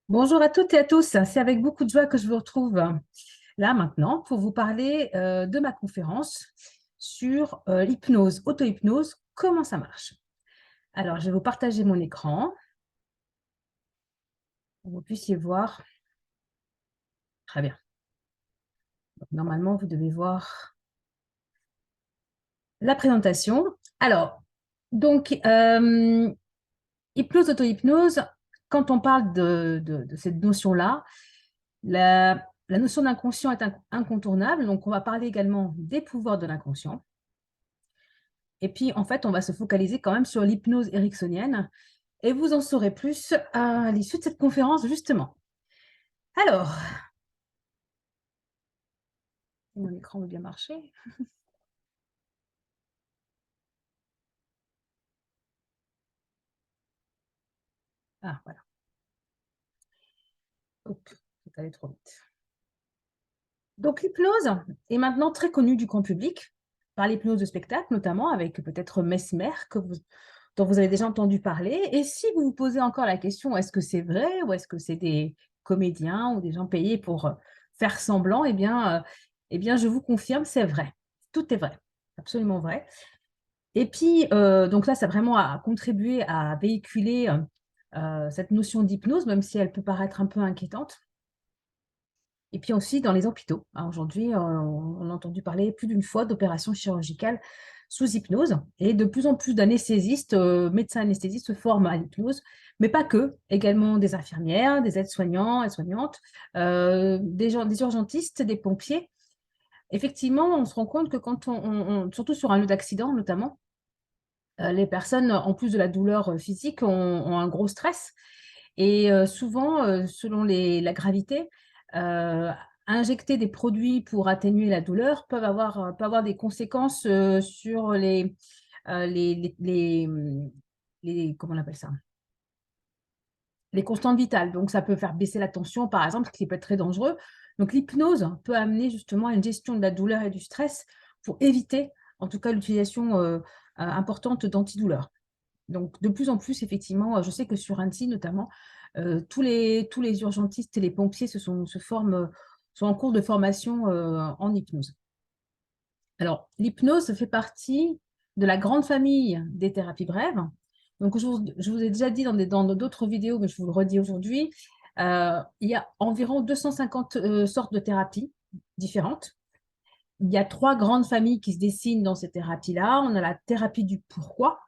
Bonjour à toutes et à tous, c'est avec beaucoup de joie que je vous retrouve là maintenant pour vous parler de ma conférence sur l'hypnose, auto-hypnose, comment ça marche. Alors, je vais vous partager mon écran pour que vous puissiez voir. Très bien. Donc, normalement, vous devez voir la présentation. Alors, donc, hypnose, auto-hypnose, quand on parle de cette notion-là, la notion d'inconscient est incontournable. Donc, on va parler également des pouvoirs de l'inconscient. Et puis, en fait, on va se focaliser quand même sur l'hypnose ericksonienne. Et vous en saurez plus à l'issue de cette conférence, justement. Alors, mon écran veut bien marcher. Ah, voilà. Oups, c'est allé trop vite. Donc, l'hypnose est maintenant très connue du grand public, par l'hypnose de spectacle, notamment avec peut-être Mesmer, dont vous avez déjà entendu parler. Et si vous vous posez encore la question, est-ce que c'est vrai ou est-ce que c'est des comédiens ou des gens payés pour faire semblant, eh bien, je vous confirme, c'est vrai. Tout est vrai, absolument vrai. Et puis, donc là, ça a vraiment contribué à véhiculer cette notion d'hypnose, même si elle peut paraître un peu inquiétante. Et puis aussi dans les hôpitaux, hein. Aujourd'hui, on a entendu parler plus d'une fois d'opérations chirurgicales sous hypnose. Et de plus en plus d'anesthésistes, médecins anesthésistes se forment à l'hypnose, mais pas que, également des infirmières, des aides-soignants, aides-soignantes, des urgentistes, des pompiers. Effectivement, on se rend compte que quand surtout sur un lieu d'accident notamment, les personnes, en plus de la douleur physique, ont un gros stress. Et souvent, selon la gravité, euh, injecter des produits pour atténuer la douleur peut avoir des conséquences sur comment on appelle ça? Les constantes vitales. Donc, ça peut faire baisser la tension, par exemple, ce qui peut être très dangereux. Donc, l'hypnose peut amener justement à une gestion de la douleur et du stress pour éviter, en tout cas, l'utilisation importante d'antidouleurs. Donc, de plus en plus, effectivement, je sais que sur Annecy, notamment, tous les urgentistes et les pompiers se forment, sont en cours de formation en hypnose. Alors, l'hypnose fait partie de la grande famille des thérapies brèves. Donc, je vous ai déjà dit dans d'autres vidéos, mais je vous le redis aujourd'hui, il y a environ 250 sortes de thérapies différentes. Il y a trois grandes familles qui se dessinent dans ces thérapies-là. On a la thérapie du pourquoi,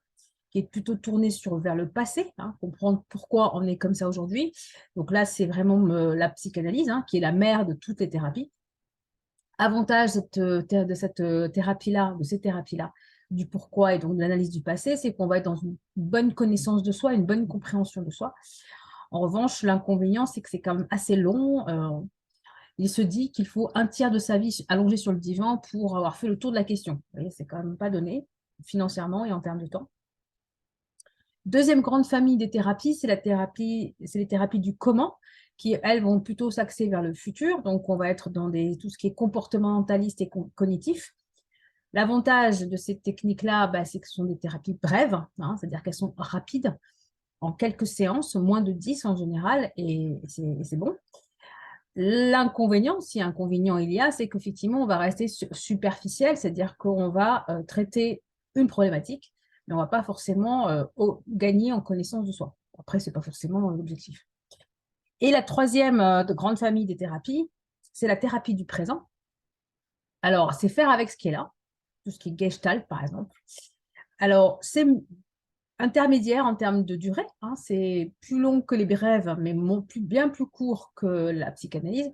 qui est plutôt tournée vers le passé, hein, comprendre pourquoi on est comme ça aujourd'hui. Donc là, c'est vraiment la psychanalyse, hein, qui est la mère de toutes les thérapies. Avantage de cette thérapie-là, de ces thérapies-là, du pourquoi et donc de l'analyse du passé, c'est qu'on va être dans une bonne connaissance de soi, une bonne compréhension de soi. En revanche, l'inconvénient, c'est que c'est quand même assez long. Il se dit qu'il faut un tiers de sa vie allongé sur le divan pour avoir fait le tour de la question. Vous voyez, c'est quand même pas donné, financièrement et en termes de temps. Deuxième grande famille des thérapies, c'est les thérapies du comment, qui, elles, vont plutôt s'axer vers le futur. Donc, on va être dans tout ce qui est comportementaliste et cognitif. L'avantage de ces techniques-là, bah, c'est que ce sont des thérapies brèves, hein, c'est-à-dire qu'elles sont rapides, en quelques séances, moins de 10 en général, et c'est bon. L'inconvénient, si inconvénient il y a, c'est qu'effectivement, on va rester superficiel, c'est-à-dire qu'on va traiter une problématique, mais on ne va pas forcément gagner en connaissance de soi. Après, ce n'est pas forcément l'objectif. Et la troisième de grande famille des thérapies, c'est la thérapie du présent. Alors, c'est faire avec ce qui est là, tout ce qui est gestalt, par exemple. Alors, c'est intermédiaire en termes de durée, hein, c'est plus long que les brèves, mais bien plus court que la psychanalyse.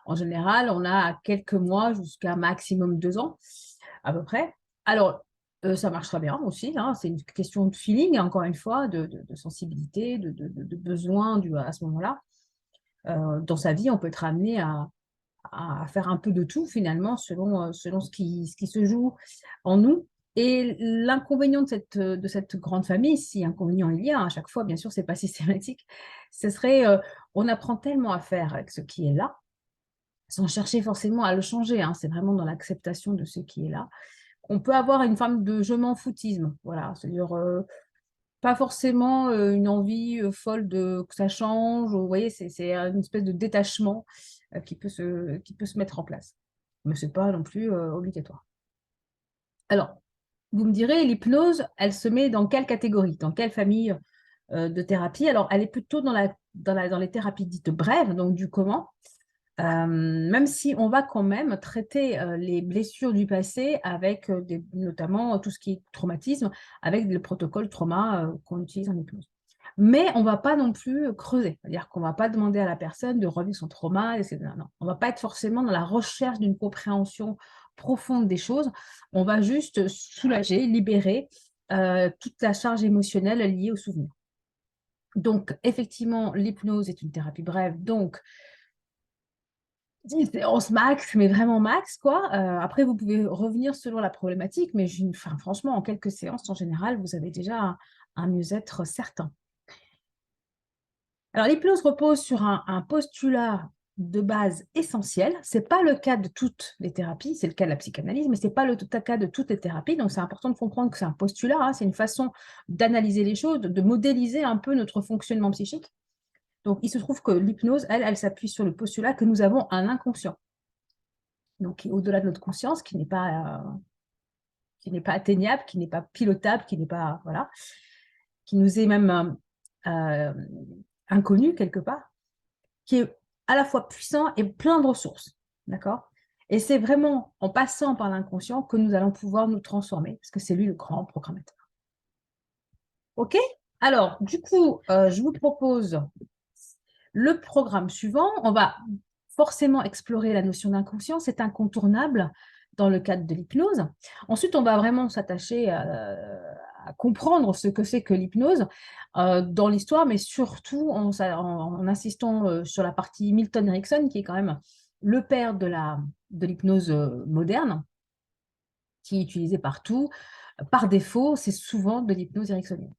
En général, on a quelques mois jusqu'à maximum 2 ans, à peu près. Alors, ça marche très bien aussi, hein, c'est une question de feeling, encore une fois, de sensibilité, de besoin à ce moment-là. Dans sa vie, on peut être amené à faire un peu de tout finalement selon ce qui se joue en nous. Et l'inconvénient de cette grande famille, si inconvénient il y a, à chaque fois, bien sûr, c'est pas systématique, ce serait, on apprend tellement à faire avec ce qui est là, sans chercher forcément à le changer, hein, c'est vraiment dans l'acceptation de ce qui est là. On peut avoir une forme de je m'en foutisme, voilà, c'est-à-dire Pas forcément une envie folle que ça change. Vous voyez, c'est une espèce de détachement qui peut se mettre en place. Mais ce n'est pas non plus obligatoire. Alors, vous me direz, l'hypnose, elle se met dans quelle catégorie, dans quelle famille de thérapie? Alors, elle est plutôt dans les thérapies dites brèves, donc du comment, même si on va quand même traiter les blessures du passé avec notamment tout ce qui est traumatisme, avec le protocole trauma qu'on utilise en hypnose. Mais on ne va pas non plus creuser, c'est-à-dire qu'on ne va pas demander à la personne de revivre son trauma, etc. Non, on ne va pas être forcément dans la recherche d'une compréhension profonde des choses, on va juste soulager, libérer toute la charge émotionnelle liée au souvenir. Donc, effectivement, l'hypnose est une thérapie brève, donc 10 séances max, mais vraiment max, quoi. Après, vous pouvez revenir selon la problématique, mais franchement, en quelques séances, en général, vous avez déjà un mieux-être certain. Alors, l'hypnose repose sur un postulat de base essentiel. Ce n'est pas le cas de toutes les thérapies, c'est le cas de la psychanalyse, mais ce n'est pas le cas de toutes les thérapies. Donc, c'est important de comprendre que c'est un postulat, hein, c'est une façon d'analyser les choses, de modéliser un peu notre fonctionnement psychique. Donc, il se trouve que l'hypnose, elle s'appuie sur le postulat que nous avons un inconscient. Donc, au-delà de notre conscience, qui n'est pas atteignable, qui n'est pas pilotable, qui n'est pas, voilà, qui nous est même inconnu quelque part, qui est à la fois puissant et plein de ressources, d'accord? Et c'est vraiment en passant par l'inconscient que nous allons pouvoir nous transformer, parce que c'est lui le grand programmateur. OK? Alors, du coup, je vous propose le programme suivant. On va forcément explorer la notion d'inconscient, c'est incontournable dans le cadre de l'hypnose. Ensuite, on va vraiment s'attacher à comprendre ce que c'est que l'hypnose dans l'histoire, mais surtout en insistant sur la partie Milton Erickson, qui est quand même le père de l'hypnose moderne, qui est utilisée partout. Par défaut, c'est souvent de l'hypnose ericksonienne.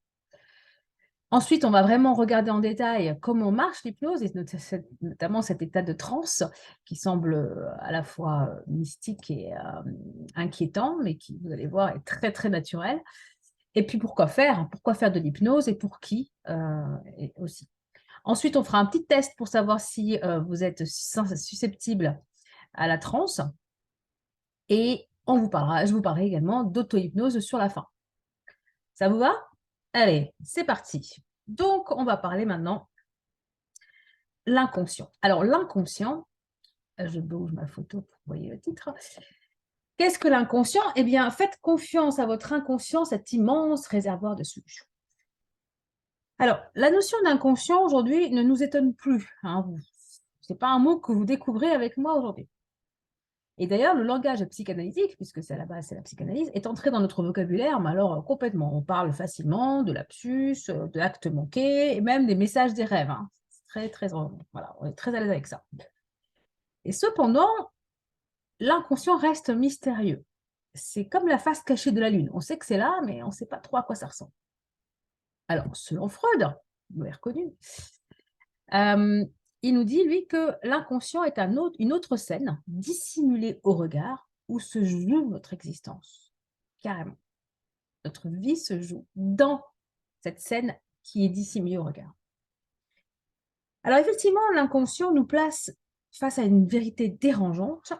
Ensuite, on va vraiment regarder en détail comment marche l'hypnose, et notamment cet état de transe qui semble à la fois mystique et inquiétant, mais qui, vous allez voir, est très, très naturel. Et puis, pourquoi faire de l'hypnose et pour qui aussi. Ensuite, on fera un petit test pour savoir si vous êtes susceptible à la transe. Et je vous parlerai également d'auto-hypnose sur la fin. Ça vous va? Allez, c'est parti. Donc, on va parler maintenant l'inconscient. Alors, l'inconscient, je bouge ma photo pour que vous voyez le titre. Qu'est-ce que l'inconscient? Eh bien, faites confiance à votre inconscient, cet immense réservoir de solutions. Alors, la notion d'inconscient aujourd'hui ne nous étonne plus. Hein. Ce n'est pas un mot que vous découvrez avec moi aujourd'hui. Et d'ailleurs, le langage psychanalytique, puisque c'est à la base, c'est la psychanalyse, est entré dans notre vocabulaire, mais alors complètement. On parle facilement de lapsus, de l'acte manqué, et même des messages des rêves. Hein. Très, très, voilà, on est très à l'aise avec ça. Et cependant, l'inconscient reste mystérieux. C'est comme la face cachée de la Lune. On sait que c'est là, mais on ne sait pas trop à quoi ça ressemble. Alors, selon Freud, vous l'avez reconnu, il nous dit, lui, que l'inconscient est une autre scène dissimulée au regard où se joue notre existence. Carrément. Notre vie se joue dans cette scène qui est dissimulée au regard. Alors effectivement, l'inconscient nous place face à une vérité dérangeante.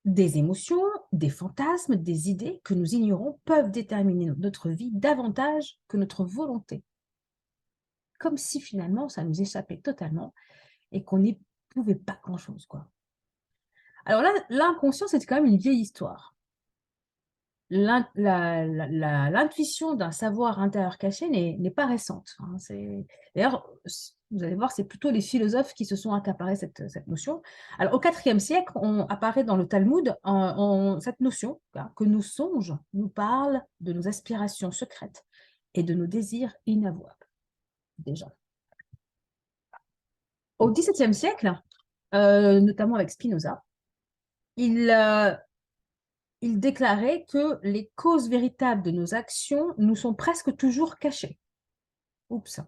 Des émotions, des fantasmes, des idées que nous ignorons peuvent déterminer notre vie davantage que notre volonté. Comme si finalement ça nous échappait totalement et qu'on n'y pouvait pas grand-chose, quoi. Alors là, l'inconscient, c'est quand même une vieille histoire. L'intuition d'un savoir intérieur caché n'est pas récente. Hein. D'ailleurs, vous allez voir, c'est plutôt les philosophes qui se sont accaparés cette notion. Alors, au IVe siècle, on apparaît dans le Talmud cette notion que nos songes nous parlent de nos aspirations secrètes et de nos désirs inavouables, déjà. Au XVIIe siècle, notamment avec Spinoza, il déclarait que les causes véritables de nos actions nous sont presque toujours cachées. Oups.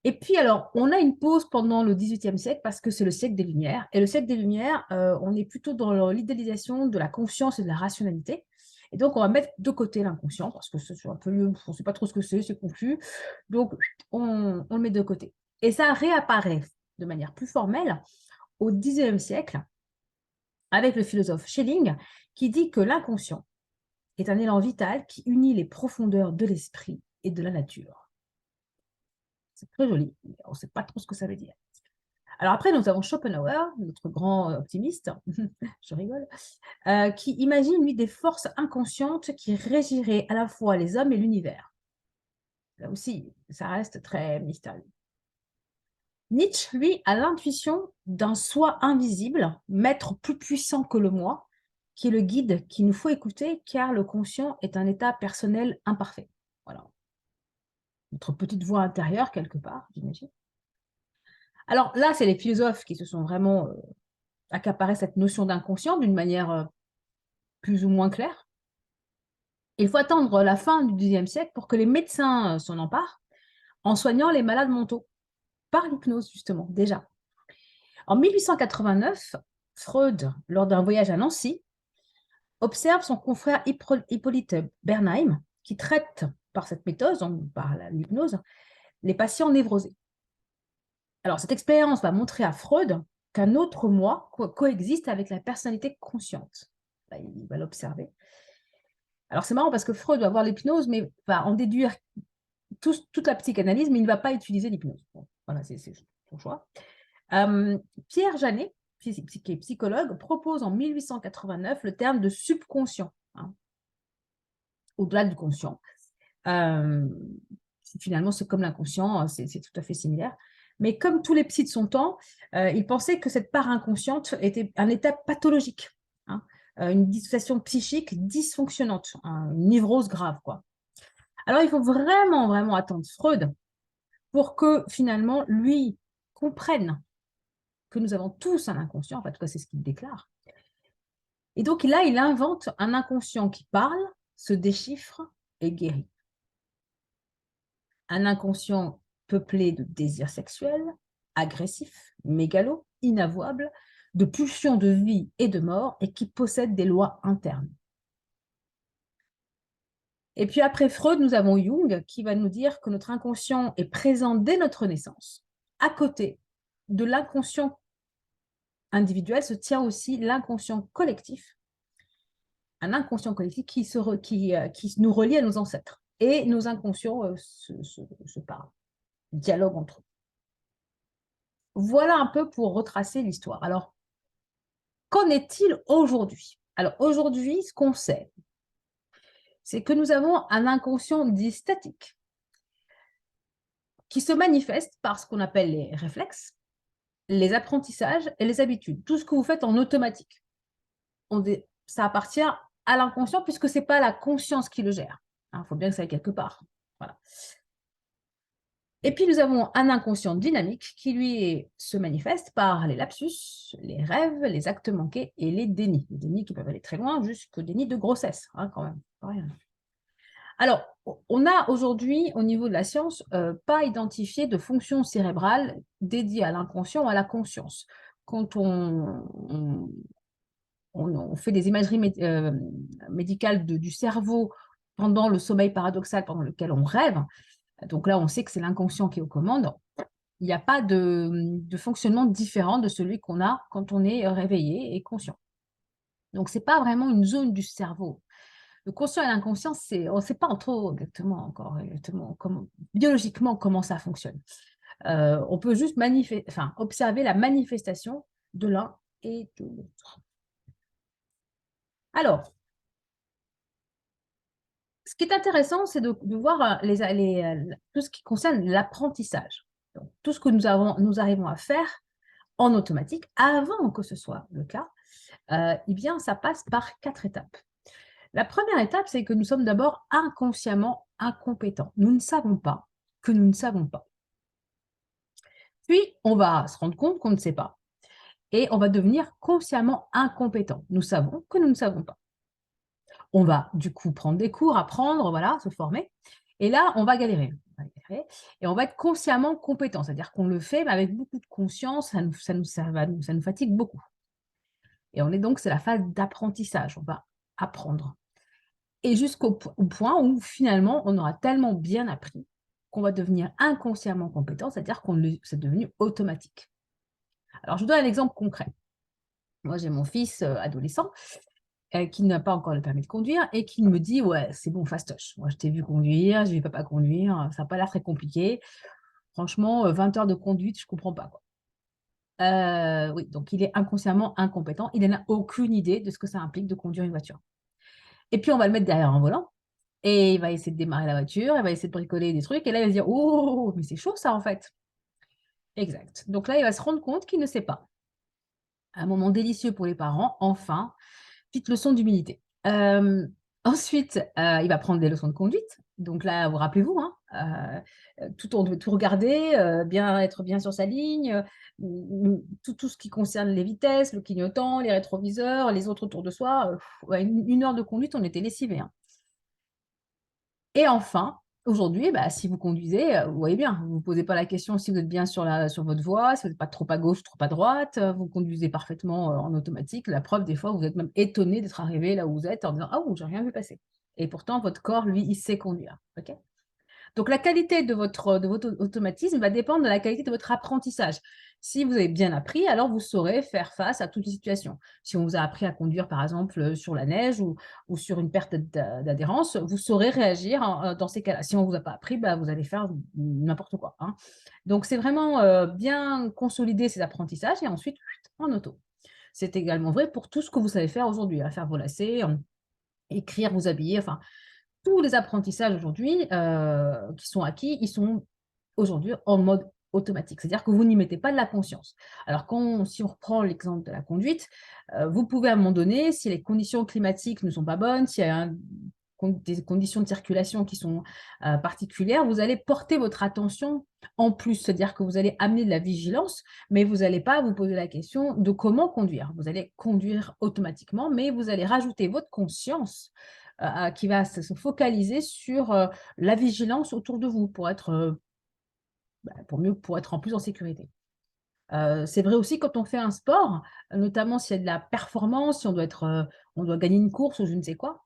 Et puis alors, on a une pause pendant le XVIIIe siècle parce que c'est le siècle des Lumières. Et le siècle des Lumières, on est plutôt dans l'idéalisation de la conscience et de la rationalité. Et donc, on va mettre de côté l'inconscient parce que c'est un peu, on ne sait pas trop ce que c'est confus. Donc, on le met de côté. Et ça réapparaît de manière plus formelle au XIXe siècle avec le philosophe Schelling qui dit que l'inconscient est un élan vital qui unit les profondeurs de l'esprit et de la nature. C'est très joli, mais on ne sait pas trop ce que ça veut dire. Alors après, nous avons Schopenhauer, notre grand optimiste, je rigole, qui imagine, lui, des forces inconscientes qui régiraient à la fois les hommes et l'univers. Là aussi, ça reste très mystérieux. Nietzsche, lui, a l'intuition d'un soi invisible, maître plus puissant que le moi, qui est le guide qu'il nous faut écouter, car le conscient est un état personnel imparfait. Voilà. Notre petite voix intérieure, quelque part, j'imagine. Alors là, c'est les philosophes qui se sont vraiment accaparés cette notion d'inconscient d'une manière plus ou moins claire. Il faut attendre la fin du XIXe siècle pour que les médecins s'en emparent en soignant les malades mentaux, par l'hypnose justement, déjà. En 1889, Freud, lors d'un voyage à Nancy, observe son confrère Hippolyte Bernheim, qui traite par cette méthode, donc par l'hypnose, les patients névrosés. Alors, cette expérience va montrer à Freud qu'un autre moi coexiste avec la personnalité consciente. Là, il va l'observer. Alors, c'est marrant parce que Freud va voir l'hypnose, mais va en déduire toute la psychanalyse, mais il ne va pas utiliser l'hypnose. Bon, voilà, c'est son choix. Pierre Janet, qui est psychologue, propose en 1889 le terme de subconscient, hein, au-delà du conscient. Finalement, c'est comme l'inconscient, c'est tout à fait similaire. Mais comme tous les psys de son temps, il pensait que cette part inconsciente était un état pathologique, hein, une dissociation psychique dysfonctionnante, hein, une névrose grave, quoi. Alors, il faut vraiment, vraiment attendre Freud pour que finalement, lui comprenne que nous avons tous un inconscient, en tout cas, c'est ce qu'il déclare. Et donc là, il invente un inconscient qui parle, se déchiffre et guérit. Un inconscient peuplé de désirs sexuels, agressifs, mégalos, inavouables, de pulsions de vie et de mort, et qui possède des lois internes. Et puis après Freud, nous avons Jung qui va nous dire que notre inconscient est présent dès notre naissance. À côté de l'inconscient individuel se tient aussi l'inconscient collectif, un inconscient collectif qui nous relie à nos ancêtres. Et nos inconscients se parlent, dialoguent entre eux. Voilà un peu pour retracer l'histoire. Alors, qu'en est-il aujourd'hui? Alors, aujourd'hui, ce qu'on sait, c'est que nous avons un inconscient dit statique qui se manifeste par ce qu'on appelle les réflexes, les apprentissages et les habitudes. Tout ce que vous faites en automatique. Ça appartient à l'inconscient puisque ce n'est pas la conscience qui le gère. Il faut bien que ça aille quelque part. Voilà. Et puis, nous avons un inconscient dynamique qui, lui, se manifeste par les lapsus, les rêves, les actes manqués et les dénis. Les dénis qui peuvent aller très loin, jusqu'au déni de grossesse, hein, quand même. Pas rien. Alors, on a aujourd'hui, au niveau de la science, pas identifié de fonction cérébrale dédiée à l'inconscient ou à la conscience. Quand on fait des imageries médicales du cerveau pendant le sommeil paradoxal pendant lequel on rêve, donc là, on sait que c'est l'inconscient qui est aux commandes. Il n'y a pas de fonctionnement différent de celui qu'on a quand on est réveillé et conscient. Donc, ce n'est pas vraiment une zone du cerveau. Le conscient et l'inconscient, on ne sait pas trop exactement encore biologiquement comment ça fonctionne. On peut juste observer la manifestation de l'un et de l'autre. Alors, ce qui est intéressant, c'est de voir tout ce qui concerne l'apprentissage. Tout ce que nous arrivons à faire en automatique, avant que ce soit le cas, eh bien, ça passe par 4 étapes. La première étape, c'est que nous sommes d'abord inconsciemment incompétents. Nous ne savons pas que nous ne savons pas. Puis, on va se rendre compte qu'on ne sait pas. Et on va devenir consciemment incompétent. Nous savons que nous ne savons pas. On va du coup prendre des cours, apprendre, voilà, se former. Et là, on va galérer. Et on va être consciemment compétent. C'est-à-dire qu'on le fait mais avec beaucoup de conscience, ça nous fatigue beaucoup. Et c'est la phase d'apprentissage. On va apprendre. et au point où finalement, on aura tellement bien appris qu'on va devenir inconsciemment compétent, c'est-à-dire c'est devenu automatique. Alors, je vous donne un exemple concret. Moi, j'ai mon fils adolescent qui n'a pas encore le permis de conduire et qui me dit: «Ouais, c'est bon, fastoche. Moi, je t'ai vu conduire, j'ai vu papa conduire, ça n'a pas l'air très compliqué. Franchement, 20 heures de conduite, je comprends pas, quoi». Oui, donc il est inconsciemment incompétent. Il n'a aucune idée de ce que ça implique de conduire une voiture. Et puis, on va le mettre derrière un volant et il va essayer de démarrer la voiture, il va essayer de bricoler des trucs et là, il va se dire: «Oh, mais c'est chaud ça, en fait». Exact. Donc là, il va se rendre compte qu'il ne sait pas. Un moment délicieux pour les parents, enfin, petite leçon d'humilité. Ensuite, il va prendre des leçons de conduite. Donc là, vous rappelez-vous, hein, on doit tout regarder, être bien sur sa ligne, tout ce qui concerne les vitesses, le clignotant, les rétroviseurs, les autres autour de soi, ouais, 1 heure de conduite, on était lessivés, hein. Et enfin, aujourd'hui, bah, si vous conduisez, vous voyez bien, vous vous posez pas la question si vous êtes bien sur votre voie, si vous n'êtes pas trop à gauche, trop à droite, vous conduisez parfaitement, en automatique. La preuve, des fois, vous êtes même étonné d'être arrivé là où vous êtes en disant: «Ah, j'ai rien vu passer» et pourtant votre corps, lui, il sait conduire, OK? Donc la qualité de votre automatisme va dépendre de la qualité de votre apprentissage. Si vous avez bien appris, alors vous saurez faire face à toutes les situations. Si on vous a appris à conduire, par exemple, sur la neige ou sur une perte d'adhérence, vous saurez réagir dans ces cas-là. Si on ne vous a pas appris, bah, vous allez faire n'importe quoi, hein. Donc c'est vraiment, bien consolider ces apprentissages et ensuite en auto. C'est également vrai pour tout ce que vous savez faire aujourd'hui, hein, faire vos lacets, écrire, vous habiller, enfin tous les apprentissages aujourd'hui, qui sont acquis, ils sont aujourd'hui en mode automatique. C'est-à-dire que vous n'y mettez pas de la conscience. Alors si on reprend l'exemple de la conduite, vous pouvez à un moment donné, si les conditions climatiques ne sont pas bonnes, s'il y a des conditions de circulation qui sont, particulières, vous allez porter votre attention en plus. C'est-à-dire que vous allez amener de la vigilance, mais vous n'allez pas vous poser la question de comment conduire. Vous allez conduire automatiquement, mais vous allez rajouter votre conscience qui va se focaliser sur, la vigilance autour de vous pour être, pour être en plus en sécurité. C'est vrai aussi quand on fait un sport, notamment s'il y a de la performance, si on doit gagner une course ou je ne sais quoi,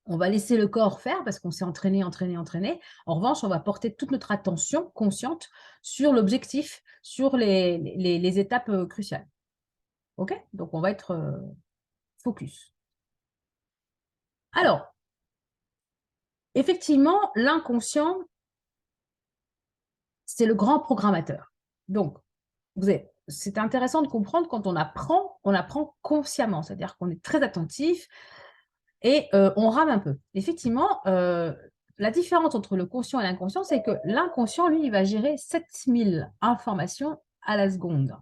on va laisser le corps faire parce qu'on s'est entraîné, entraîné, entraîné. En revanche, on va porter toute notre attention consciente sur l'objectif, sur les étapes, cruciales. OK? Donc on va être, focus. Alors, effectivement, l'inconscient, c'est le grand programmateur. Donc c'est intéressant de comprendre quand on apprend consciemment, c'est-à-dire qu'on est très attentif et on rame un peu. Effectivement, la différence entre le conscient et l'inconscient, c'est que l'inconscient, lui, il va gérer 7000 informations à la seconde.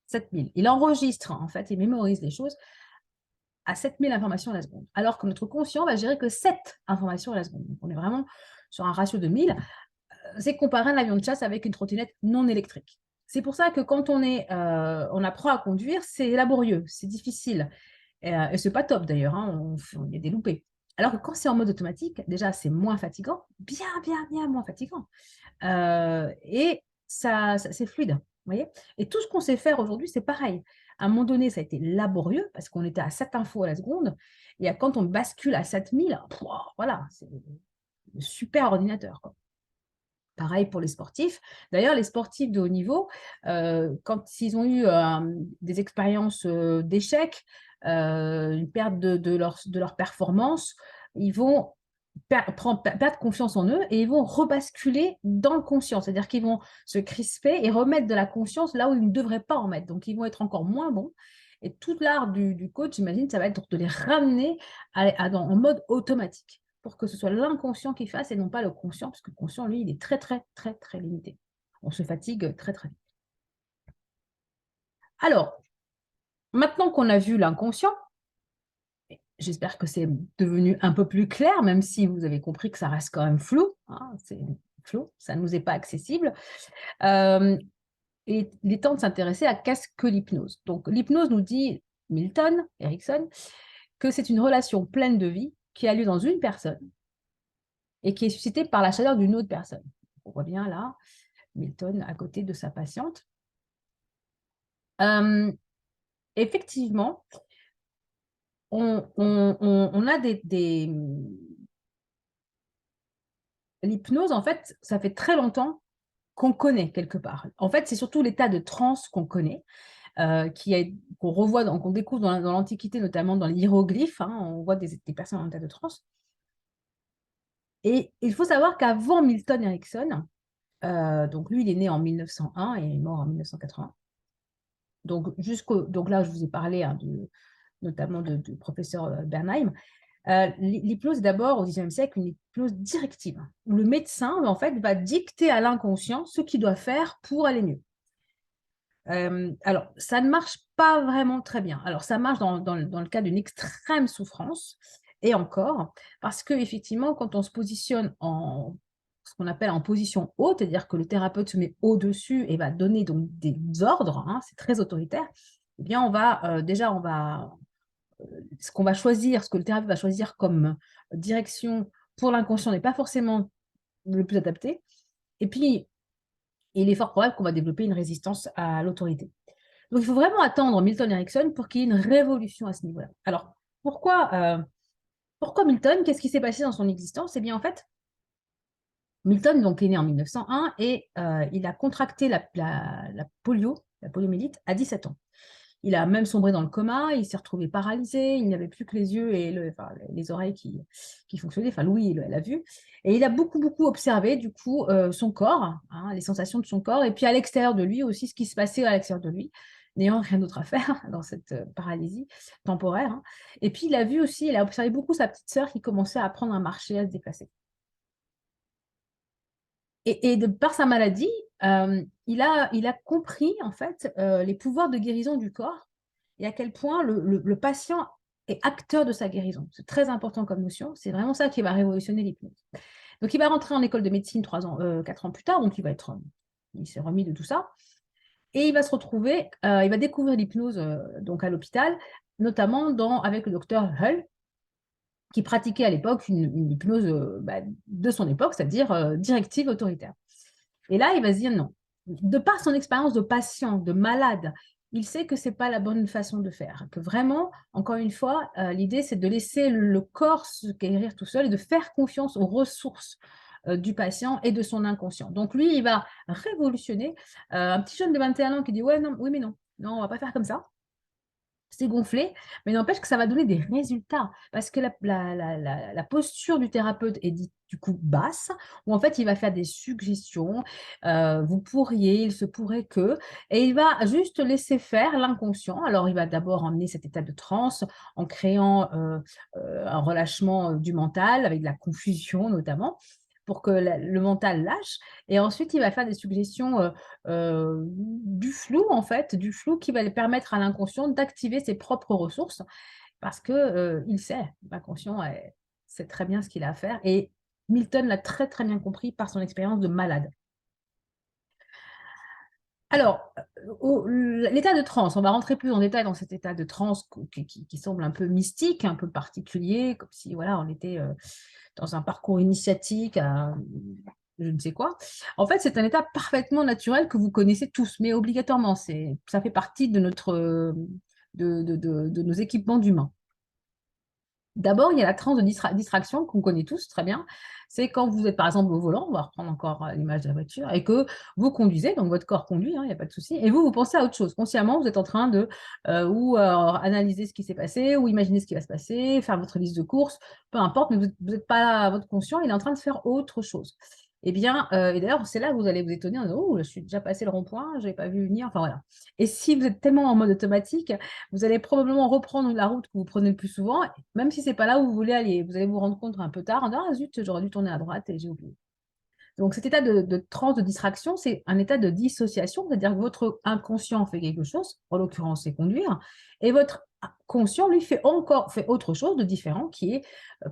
7000. Il enregistre, en fait, il mémorise les choses à 7000 informations à la seconde, alors que notre conscient va gérer que 7 informations à la seconde. Donc on est vraiment sur un ratio de 1000. C'est comparer un avion de chasse avec une trottinette non électrique. C'est pour ça que quand on apprend à conduire, c'est laborieux, c'est difficile et c'est pas top d'ailleurs, hein, il y a des loupés. Alors que quand c'est en mode automatique, déjà, c'est moins fatigant, bien, bien, bien moins fatigant, et c'est fluide, vous voyez? Et tout ce qu'on sait faire aujourd'hui, c'est pareil. À un moment donné, ça a été laborieux parce qu'on était à 7 infos à la seconde et quand on bascule à 7000, voilà, c'est le super ordinateur, quoi. Pareil pour les sportifs. D'ailleurs, les sportifs de haut niveau, quand ils ont eu, des expériences, d'échecs, une perte de leur performance, ils vont perdre confiance en eux et ils vont rebasculer dans le conscient. C'est-à-dire qu'ils vont se crisper et remettre de la conscience là où ils ne devraient pas en mettre. Donc ils vont être encore moins bons et tout l'art du coach, j'imagine, ça va être de les ramener en mode automatique pour que ce soit l'inconscient qui fasse et non pas le conscient, parce que le conscient, lui, il est très, très, très, très limité. On se fatigue très, très vite. Alors, maintenant qu'on a vu l'inconscient, j'espère que c'est devenu un peu plus clair, même si vous avez compris que ça reste quand même flou, hein, c'est flou, ça ne nous est pas accessible. Et il est temps de s'intéresser à qu'est-ce que l'hypnose. Donc l'hypnose nous dit, Milton Erickson, que c'est une relation pleine de vie qui a lieu dans une personne et qui est suscitée par la chaleur d'une autre personne. On voit bien là, Milton à côté de sa patiente. Effectivement, on a l'hypnose, en fait, ça fait très longtemps qu'on connaît quelque part. En fait, c'est surtout l'état de transe qu'on connaît, qu'on revoit, qu'on découvre dans l'Antiquité, notamment dans les hiéroglyphes, hein, on voit des personnes en état de transe. Et il faut savoir qu'avant Milton Erickson, donc lui, il est né en 1901 et il est mort en 1980. Donc là, je vous ai parlé, hein, notamment du professeur Bernheim. L'hypnose est d'abord, au XIXe siècle, une hypnose directive, hein, où le médecin, en fait, va dicter à l'inconscient ce qu'il doit faire pour aller mieux. Alors, ça ne marche pas vraiment très bien. Alors, ça marche dans le cas d'une extrême souffrance, et encore, parce qu'effectivement, quand on se positionne en ce qu'on appelle en position haute, c'est-à-dire que le thérapeute se met au-dessus et va donner donc des ordres, hein, c'est très autoritaire, eh bien, ce qu'on va choisir, ce que le thérapeute va choisir comme direction pour l'inconscient n'est pas forcément le plus adapté. Et puis, il est fort probable qu'on va développer une résistance à l'autorité. Donc, il faut vraiment attendre Milton Erickson pour qu'il y ait une révolution à ce niveau-là. Alors, pourquoi Milton? Qu'est-ce qui s'est passé dans son existence? Eh bien, en fait, Milton donc, est né en 1901 et il a contracté la polio, la poliomyélite, à 17 ans. Il a même sombré dans le coma, il s'est retrouvé paralysé, il n'avait plus que les yeux et les oreilles qui fonctionnaient, enfin l'ouïe et la vue. Et il a beaucoup, beaucoup observé du coup son corps, hein, les sensations de son corps, et puis à l'extérieur de lui aussi, ce qui se passait à l'extérieur de lui, n'ayant rien d'autre à faire dans cette paralysie temporaire, hein. Et puis il a vu aussi, il a observé beaucoup sa petite sœur qui commençait à apprendre à marcher, à se déplacer. Et par sa maladie, il a compris en fait les pouvoirs de guérison du corps et à quel point le patient est acteur de sa guérison. C'est très important comme notion. C'est vraiment ça qui va révolutionner l'hypnose. Donc, il va rentrer en école de médecine 4 ans plus tard. Donc, il s'est remis de tout ça. Et il va se retrouver, il va découvrir l'hypnose donc à l'hôpital, notamment avec le docteur Hull, qui pratiquait à l'époque une hypnose de son époque, c'est-à-dire directive autoritaire. Et là, il va se dire non. De par son expérience de patient, de malade, il sait que ce n'est pas la bonne façon de faire. Que vraiment, encore une fois, l'idée, c'est de laisser le corps se guérir tout seul et de faire confiance aux ressources du patient et de son inconscient. Donc lui, il va révolutionner. Un petit jeune de 21 ans qui dit « Ouais, non, oui, mais non, non, on ne va pas faire comme ça. » C'est gonflé, mais n'empêche que ça va donner des résultats parce que la posture du thérapeute est dite du coup basse, où en fait il va faire des suggestions, vous pourriez, il se pourrait que, et il va juste laisser faire l'inconscient. Alors il va d'abord emmener cet état de transe en créant un relâchement du mental avec de la confusion notamment, pour que le mental lâche. Et ensuite, il va faire des suggestions du flou, en fait, du flou qui va lui permettre à l'inconscient d'activer ses propres ressources parce qu'il sait, l'inconscient sait très bien ce qu'il a à faire. Et Milton l'a très, très bien compris par son expérience de malade. Alors, l'état de transe, on va rentrer plus en détail dans cet état de transe qui semble un peu mystique, un peu particulier, comme si voilà, on était dans un parcours initiatique, je ne sais quoi. En fait, c'est un état parfaitement naturel que vous connaissez tous, mais obligatoirement, ça fait partie de nos équipements d'humains. D'abord, il y a la transe de distraction qu'on connaît tous très bien. C'est quand vous êtes par exemple au volant, on va reprendre encore l'image de la voiture, et que vous conduisez, donc votre corps conduit, hein, il n'y a pas de souci, et vous pensez à autre chose. Consciemment, vous êtes en train de analyser ce qui s'est passé, ou imaginer ce qui va se passer, faire votre liste de courses, peu importe, mais vous n'êtes pas, votre conscient, il est en train de faire autre chose. Eh bien, et d'ailleurs, c'est là que vous allez vous étonner en disant, oh, je suis déjà passé le rond-point, je n'avais pas vu venir, enfin voilà. Et si vous êtes tellement en mode automatique, vous allez probablement reprendre la route que vous prenez le plus souvent, même si ce n'est pas là où vous voulez aller. Vous allez vous rendre compte un peu tard, en disant, ah zut, j'aurais dû tourner à droite et j'ai oublié. Donc cet état de transe, de distraction, c'est un état de dissociation, c'est-à-dire que votre inconscient fait quelque chose, en l'occurrence c'est conduire, et votre conscient, lui, fait autre chose de différent, qui est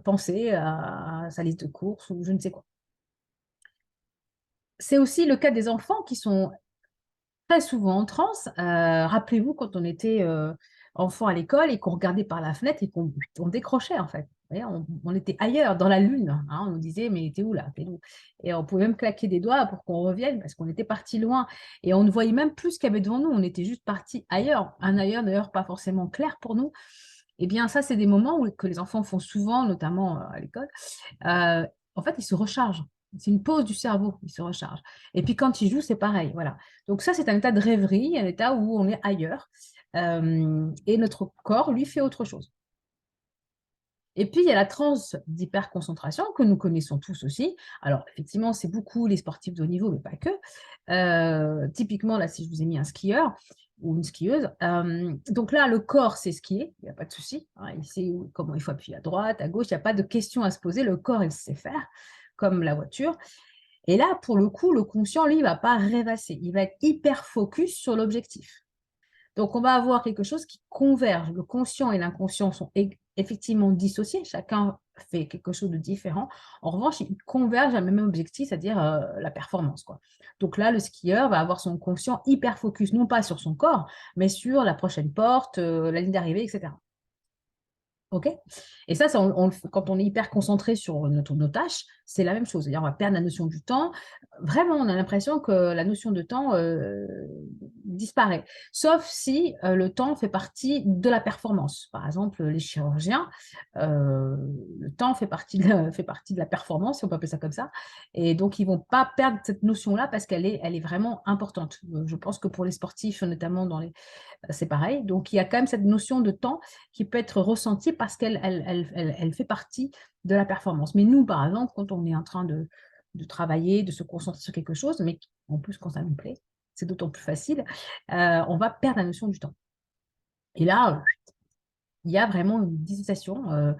penser à sa liste de courses ou je ne sais quoi. C'est aussi le cas des enfants qui sont très souvent en transe. Rappelez-vous quand on était enfant à l'école et qu'on regardait par la fenêtre et qu'on décrochait en fait. Vous voyez, on était ailleurs, dans la lune, hein. On nous disait, mais t'es où là? T'es où? Et on pouvait même claquer des doigts pour qu'on revienne parce qu'on était parti loin. Et on ne voyait même plus ce qu'il y avait devant nous. On était juste parti ailleurs. Un ailleurs d'ailleurs pas forcément clair pour nous. Eh bien, ça, c'est des moments que les enfants font souvent, notamment à l'école. En fait, ils se rechargent. C'est une pause du cerveau, ils se rechargent. Et puis quand ils jouent, c'est pareil, voilà. Donc ça, c'est un état de rêverie, un état où on est ailleurs. Et notre corps, lui, fait autre chose. Et puis, il y a la transe d'hyperconcentration que nous connaissons tous aussi. Alors, effectivement, c'est beaucoup les sportifs de haut niveau, mais pas que. Typiquement, là, si je vous ai mis un skieur ou une skieuse, donc là, le corps sait skier, il n'y a pas de souci, hein, il sait comment il faut appuyer à droite, à gauche, il n'y a pas de question à se poser, le corps, il sait faire, comme la voiture. Et là, pour le coup, le conscient, lui, il ne va pas rêvasser, il va être hyper focus sur l'objectif. Donc, on va avoir quelque chose qui converge. Le conscient et l'inconscient sont effectivement dissociés. Chacun fait quelque chose de différent. En revanche, ils convergent à le même objectif, c'est-à-dire la performance, quoi. Donc là, le skieur va avoir son conscient hyper focus, non pas sur son corps, mais sur la prochaine porte, la ligne d'arrivée, etc. OK? Et ça, quand on est hyper concentré sur nos tâches, c'est la même chose. C'est-à-dire, on va perdre la notion du temps. Vraiment, on a l'impression que la notion de temps disparaît. Sauf si le temps fait partie de la performance. Par exemple, les chirurgiens, le temps fait partie de la performance, si on peut appeler ça comme ça. Et donc, ils ne vont pas perdre cette notion-là parce elle est vraiment importante. Je pense que pour les sportifs, notamment c'est pareil. Donc, il y a quand même cette notion de temps qui peut être ressentie parce qu'elle fait partie de la performance. Mais nous, par exemple, quand on est en train de travailler, de se concentrer sur quelque chose, mais en plus quand ça nous plaît, c'est d'autant plus facile, on va perdre la notion du temps. Et là, il y a vraiment une dissociation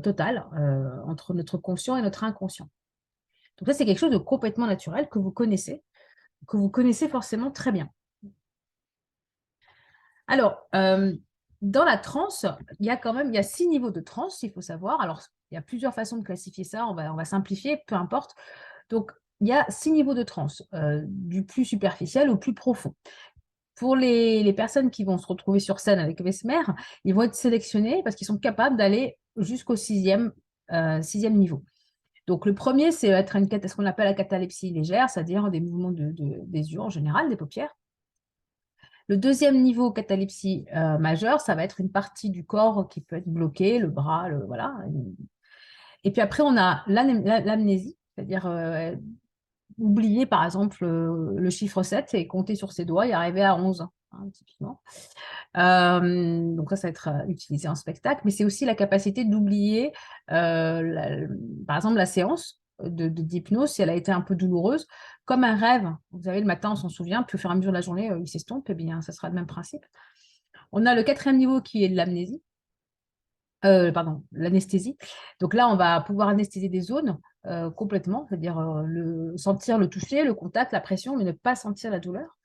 totale entre notre conscient et notre inconscient. Donc ça, c'est quelque chose de complètement naturel que vous connaissez forcément très bien. Alors, dans la transe, il y a 6 niveaux de transe, il faut savoir. Alors, il y a plusieurs façons de classifier ça, on va simplifier, peu importe. Donc, il y a 6 niveaux de transe, du plus superficiel au plus profond. Pour les personnes qui vont se retrouver sur scène avec Mesmer, ils vont être sélectionnés parce qu'ils sont capables d'aller jusqu'au 6e niveau. Donc, le premier, c'est être ce qu'on appelle la catalepsie légère, c'est-à-dire des mouvements des yeux en général, des paupières. Le deuxième niveau catalepsie majeure, ça va être une partie du corps qui peut être bloquée, le bras, voilà. Et puis après, on a l'amnésie, c'est-à-dire oublier par exemple le chiffre 7 et compter sur ses doigts et arriver à 11, hein, typiquement. Donc ça va être utilisé en spectacle, mais c'est aussi la capacité d'oublier, par exemple, la séance d'hypnose, si elle a été un peu douloureuse, comme un rêve. Vous savez, le matin, on s'en souvient, puis au fur et à mesure de la journée, il s'estompe, et bien, ça sera le même principe. On a le 4e niveau qui est de l'amnésie, pardon, l'anesthésie. Donc là, on va pouvoir anesthésier des zones complètement, c'est-à-dire sentir le toucher, le contact, la pression, mais ne pas sentir la douleur.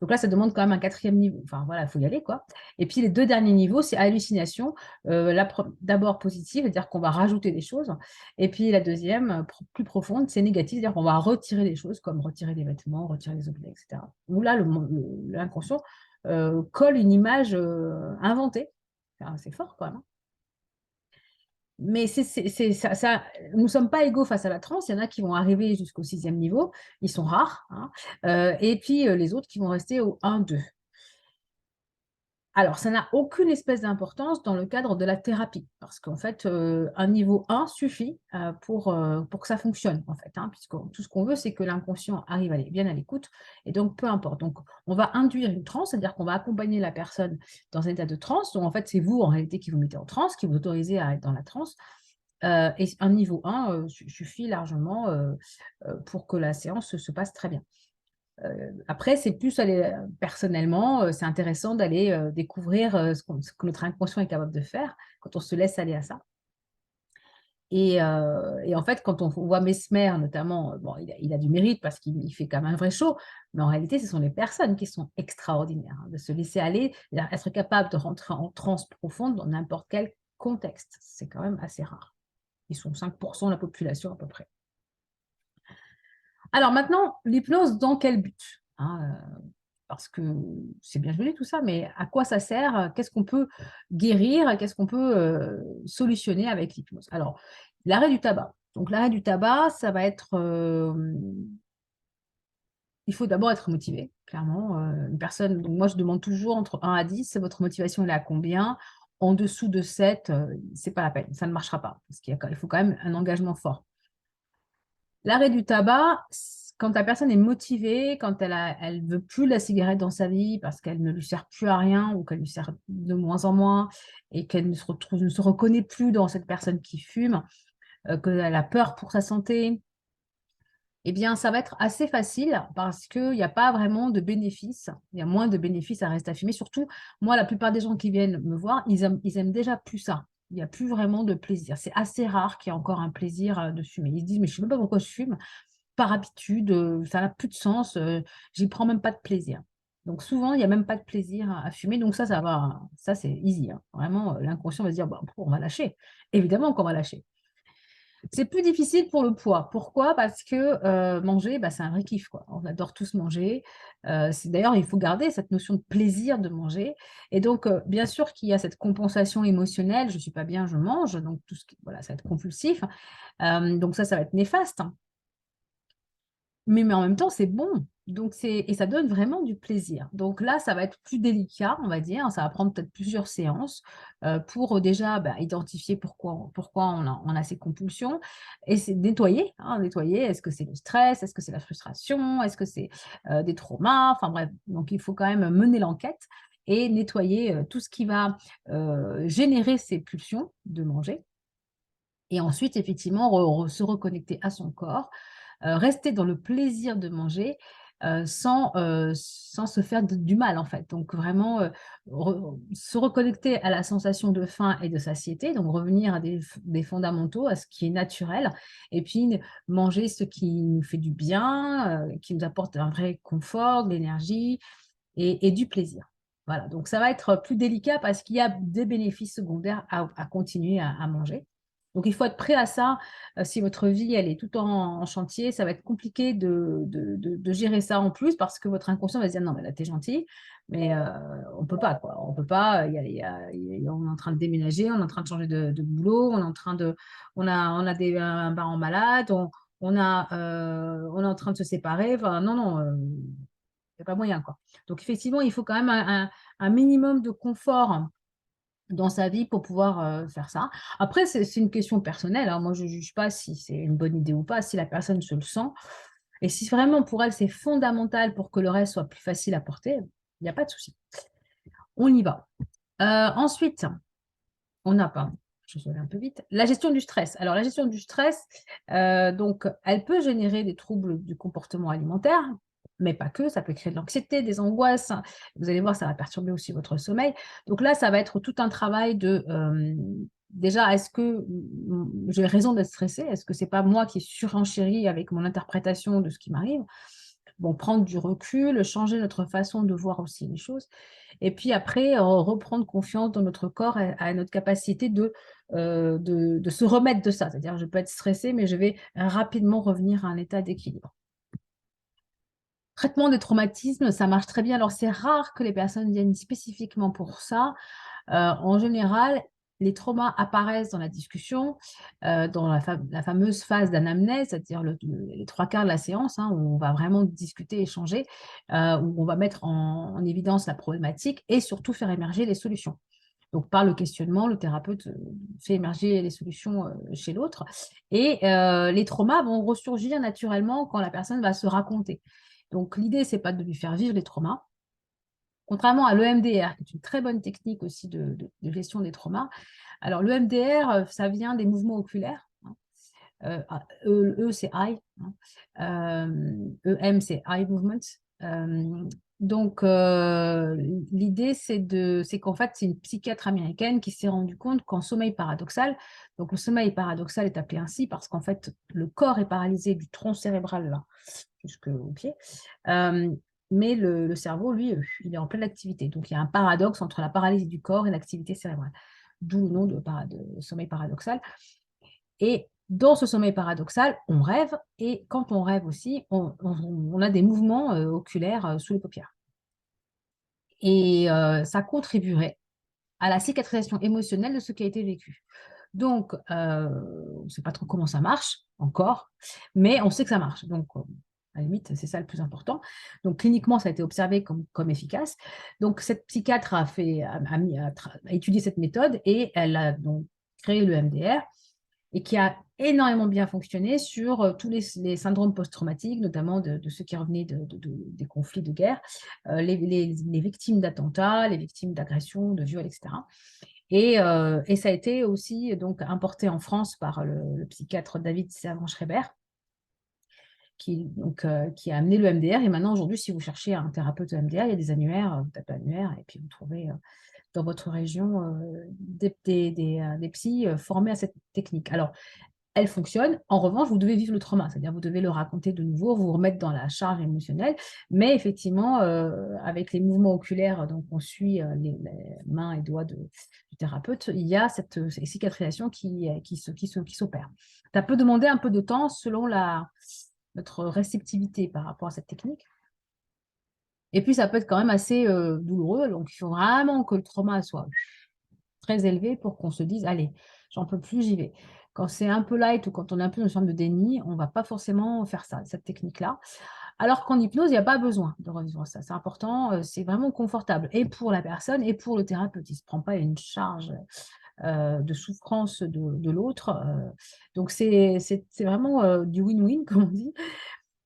Donc là, ça demande quand même un 4e niveau. Enfin, voilà, il faut y aller, quoi. Et puis, les 2 derniers niveaux, c'est hallucination. D'abord positive, c'est-à-dire qu'on va rajouter des choses. Et puis, la deuxième, plus profonde, c'est négative, c'est-à-dire qu'on va retirer des choses, comme retirer des vêtements, retirer des objets, etc. Où là, l'inconscient colle une image inventée. Enfin, c'est fort, quand même. Mais nous ne sommes pas égaux face à la transe. Il y en a qui vont arriver jusqu'au 6e niveau. Ils sont rares, hein. Et puis, les autres qui vont rester au 1-2. Alors, ça n'a aucune espèce d'importance dans le cadre de la thérapie, parce qu'en fait, un niveau 1 suffit pour que ça fonctionne, en fait, hein, puisque tout ce qu'on veut, c'est que l'inconscient arrive bien à l'écoute, et donc peu importe. Donc, on va induire une transe, c'est-à-dire qu'on va accompagner la personne dans un état de transe, donc en fait, c'est vous, en réalité, qui vous mettez en transe, qui vous autorisez à être dans la transe, et un niveau 1 suffit largement pour que la séance se passe très bien. Après, c'est plus personnellement, c'est intéressant d'aller découvrir ce que notre inconscient est capable de faire quand on se laisse aller à ça. Et en fait, quand on voit Mesmer notamment, bon, il a du mérite parce qu'il fait quand même un vrai show, mais en réalité, ce sont les personnes qui sont extraordinaires, hein, de se laisser aller, être capable de rentrer en transe profonde dans n'importe quel contexte. C'est quand même assez rare. Ils sont 5% de la population à peu près. Alors maintenant, l'hypnose, dans quel but, hein, parce que c'est bien joli tout ça, mais à quoi ça sert? Qu'est-ce qu'on peut guérir? Qu'est-ce qu'on peut solutionner avec l'hypnose? Alors, l'arrêt du tabac. Donc, l'arrêt du tabac, ça va être... il faut d'abord être motivé, clairement. Une personne, donc moi, je demande toujours entre 1 à 10, votre motivation, elle est à combien? en dessous de 7, c'est pas la peine, ça ne marchera pas, parce il faut quand même un engagement fort. L'arrêt du tabac, quand la personne est motivée, quand elle veut plus la cigarette dans sa vie parce qu'elle ne lui sert plus à rien ou qu'elle lui sert de moins en moins et qu'elle ne se reconnaît plus dans cette personne qui fume, qu'elle a peur pour sa santé, eh bien, ça va être assez facile parce qu'il n'y a pas vraiment de bénéfices. Il y a moins de bénéfices à rester à fumer. Surtout, moi, la plupart des gens qui viennent me voir, ils aiment déjà plus ça. Il n'y a plus vraiment de plaisir. C'est assez rare qu'il y ait encore un plaisir de fumer. Ils se disent, mais je ne sais même pas pourquoi je fume. Par habitude, ça n'a plus de sens. J'y prends même pas de plaisir. Donc souvent, il n'y a même pas de plaisir à fumer. Donc ça va. Ça, c'est easy, hein. Vraiment, l'inconscient va se dire, bah, on va lâcher. Évidemment qu'on va lâcher. C'est plus difficile pour le poids. Pourquoi? Parce que manger, bah, c'est un vrai kiff, quoi. On adore tous manger. D'ailleurs, il faut garder cette notion de plaisir de manger. Et donc, bien sûr qu'il y a cette compensation émotionnelle. Je ne suis pas bien, je mange. Donc, voilà, ça va être compulsif. Donc ça va être néfaste. Mais en même temps, c'est bon. Donc et ça donne vraiment du plaisir. Donc là, ça va être plus délicat, on va dire. Ça va prendre peut-être plusieurs séances pour déjà identifier pourquoi on a ces compulsions. Et c'est nettoyer, hein, nettoyer. Est-ce que c'est le stress? Est-ce que c'est la frustration? Est-ce que c'est des traumas? Enfin bref, donc il faut quand même mener l'enquête et nettoyer tout ce qui va générer ces pulsions de manger. Et ensuite, effectivement, se reconnecter à son corps, rester dans le plaisir de manger, sans se faire du mal, en fait. Donc vraiment, se reconnecter à la sensation de faim et de satiété, donc revenir à des fondamentaux, à ce qui est naturel, et puis manger ce qui nous fait du bien, qui nous apporte un vrai confort, de l'énergie et du plaisir. Voilà, donc ça va être plus délicat parce qu'il y a des bénéfices secondaires à continuer à manger. Donc, il faut être prêt à ça. Si votre vie, elle est tout en chantier, ça va être compliqué de gérer ça en plus parce que votre inconscient va se dire, non, mais là, t'es gentil, mais on ne peut pas, quoi. On peut pas. On est en train de déménager, on est en train de changer de boulot, on est en train on a un parent malade, on est en train de se séparer. Enfin, non, non, il n'y a pas moyen, quoi. Donc, effectivement, il faut quand même un minimum de confort dans sa vie pour pouvoir faire ça. Après, c'est une question personnelle, hein. Moi, je ne juge pas si c'est une bonne idée ou pas, si la personne se le sent. Et si vraiment pour elle, c'est fondamental pour que le reste soit plus facile à porter, il n'y a pas de souci. On y va. Ensuite, on n'a pas, je suis allée un peu vite, la gestion du stress. Alors, la gestion du stress, donc, elle peut générer des troubles du comportement alimentaire, mais pas que, ça peut créer de l'anxiété, des angoisses. Vous allez voir, ça va perturber aussi votre sommeil. Donc là, ça va être tout un travail déjà, est-ce que j'ai raison d'être stressée? Est-ce que c'est pas moi qui surenchéris avec mon interprétation de ce qui m'arrive? Bon, prendre du recul, changer notre façon de voir aussi les choses. Et puis après, reprendre confiance dans notre corps et à notre capacité de se remettre de ça. C'est-à-dire, je peux être stressée, mais je vais rapidement revenir à un état d'équilibre. Traitement des traumatismes, ça marche très bien. Alors, c'est rare que les personnes viennent spécifiquement pour ça. En général, les traumas apparaissent dans la discussion, dans la fameuse phase d'anamnèse, c'est-à-dire les 3/4 de la séance, hein, où on va vraiment discuter, échanger, où on va mettre en évidence la problématique et surtout faire émerger les solutions. Donc, par le questionnement, le thérapeute fait émerger les solutions chez l'autre. Et les traumas vont ressurgir naturellement quand la personne va se raconter. Donc, l'idée, ce n'est pas de lui faire vivre les traumas. Contrairement à l'EMDR, qui est une très bonne technique aussi de gestion des traumas. Alors, l'EMDR, ça vient des mouvements oculaires, hein. C'est eye, hein. EM, c'est eye movement. Donc, l'idée, c'est qu'en fait, c'est une psychiatre américaine qui s'est rendue compte qu'en sommeil paradoxal, donc le sommeil paradoxal est appelé ainsi parce qu'en fait, le corps est paralysé du tronc cérébral là, jusqu'au pied. Mais le cerveau, lui, il est en pleine activité. Donc, il y a un paradoxe entre la paralysie du corps et l'activité cérébrale. D'où le nom de sommeil paradoxal. Et dans ce sommeil paradoxal, on rêve. Et quand on rêve aussi, on a des mouvements oculaires sous les paupières. Et ça contribuerait à la cicatrisation émotionnelle de ce qui a été vécu. Donc, on ne sait pas trop comment ça marche, encore, mais on sait que ça marche. Donc, À la limite, c'est ça le plus important. Donc, cliniquement, ça a été observé comme efficace. Donc, cette psychiatre a étudié cette méthode et elle a donc créé le MDR et qui a énormément bien fonctionné sur tous les syndromes post-traumatiques, notamment de ceux qui revenaient des conflits de guerre, les victimes d'attentats, les victimes d'agressions, de viols, etc. Et ça a été aussi donc importé en France par le psychiatre David Servan-Schreiber, qui a amené le MDR. Et maintenant, aujourd'hui, si vous cherchez un thérapeute MDR, il y a des annuaires, vous tapez annuaire et puis vous trouvez dans votre région des psys formés à cette technique. Alors, elle fonctionne. En revanche, vous devez vivre le trauma, c'est-à-dire vous devez le raconter de nouveau, vous remettre dans la charge émotionnelle. Mais effectivement, avec les mouvements oculaires, donc on suit les mains et doigts du thérapeute, il y a cette cicatrisation qui s'opère. Ça peut demander un peu de temps selon notre réceptivité par rapport à cette technique. Et puis, ça peut être quand même assez douloureux. Donc, il faut vraiment que le trauma soit très élevé pour qu'on se dise, allez, j'en peux plus, j'y vais. Quand c'est un peu light ou quand on est un peu dans une forme de déni, on ne va pas forcément faire ça, cette technique-là. Alors qu'en hypnose, il n'y a pas besoin de revivre ça. C'est important, c'est vraiment confortable. Et pour la personne et pour le thérapeute. Il ne se prend pas une charge de souffrance de l'autre. Donc, c'est vraiment du win-win, comme on dit.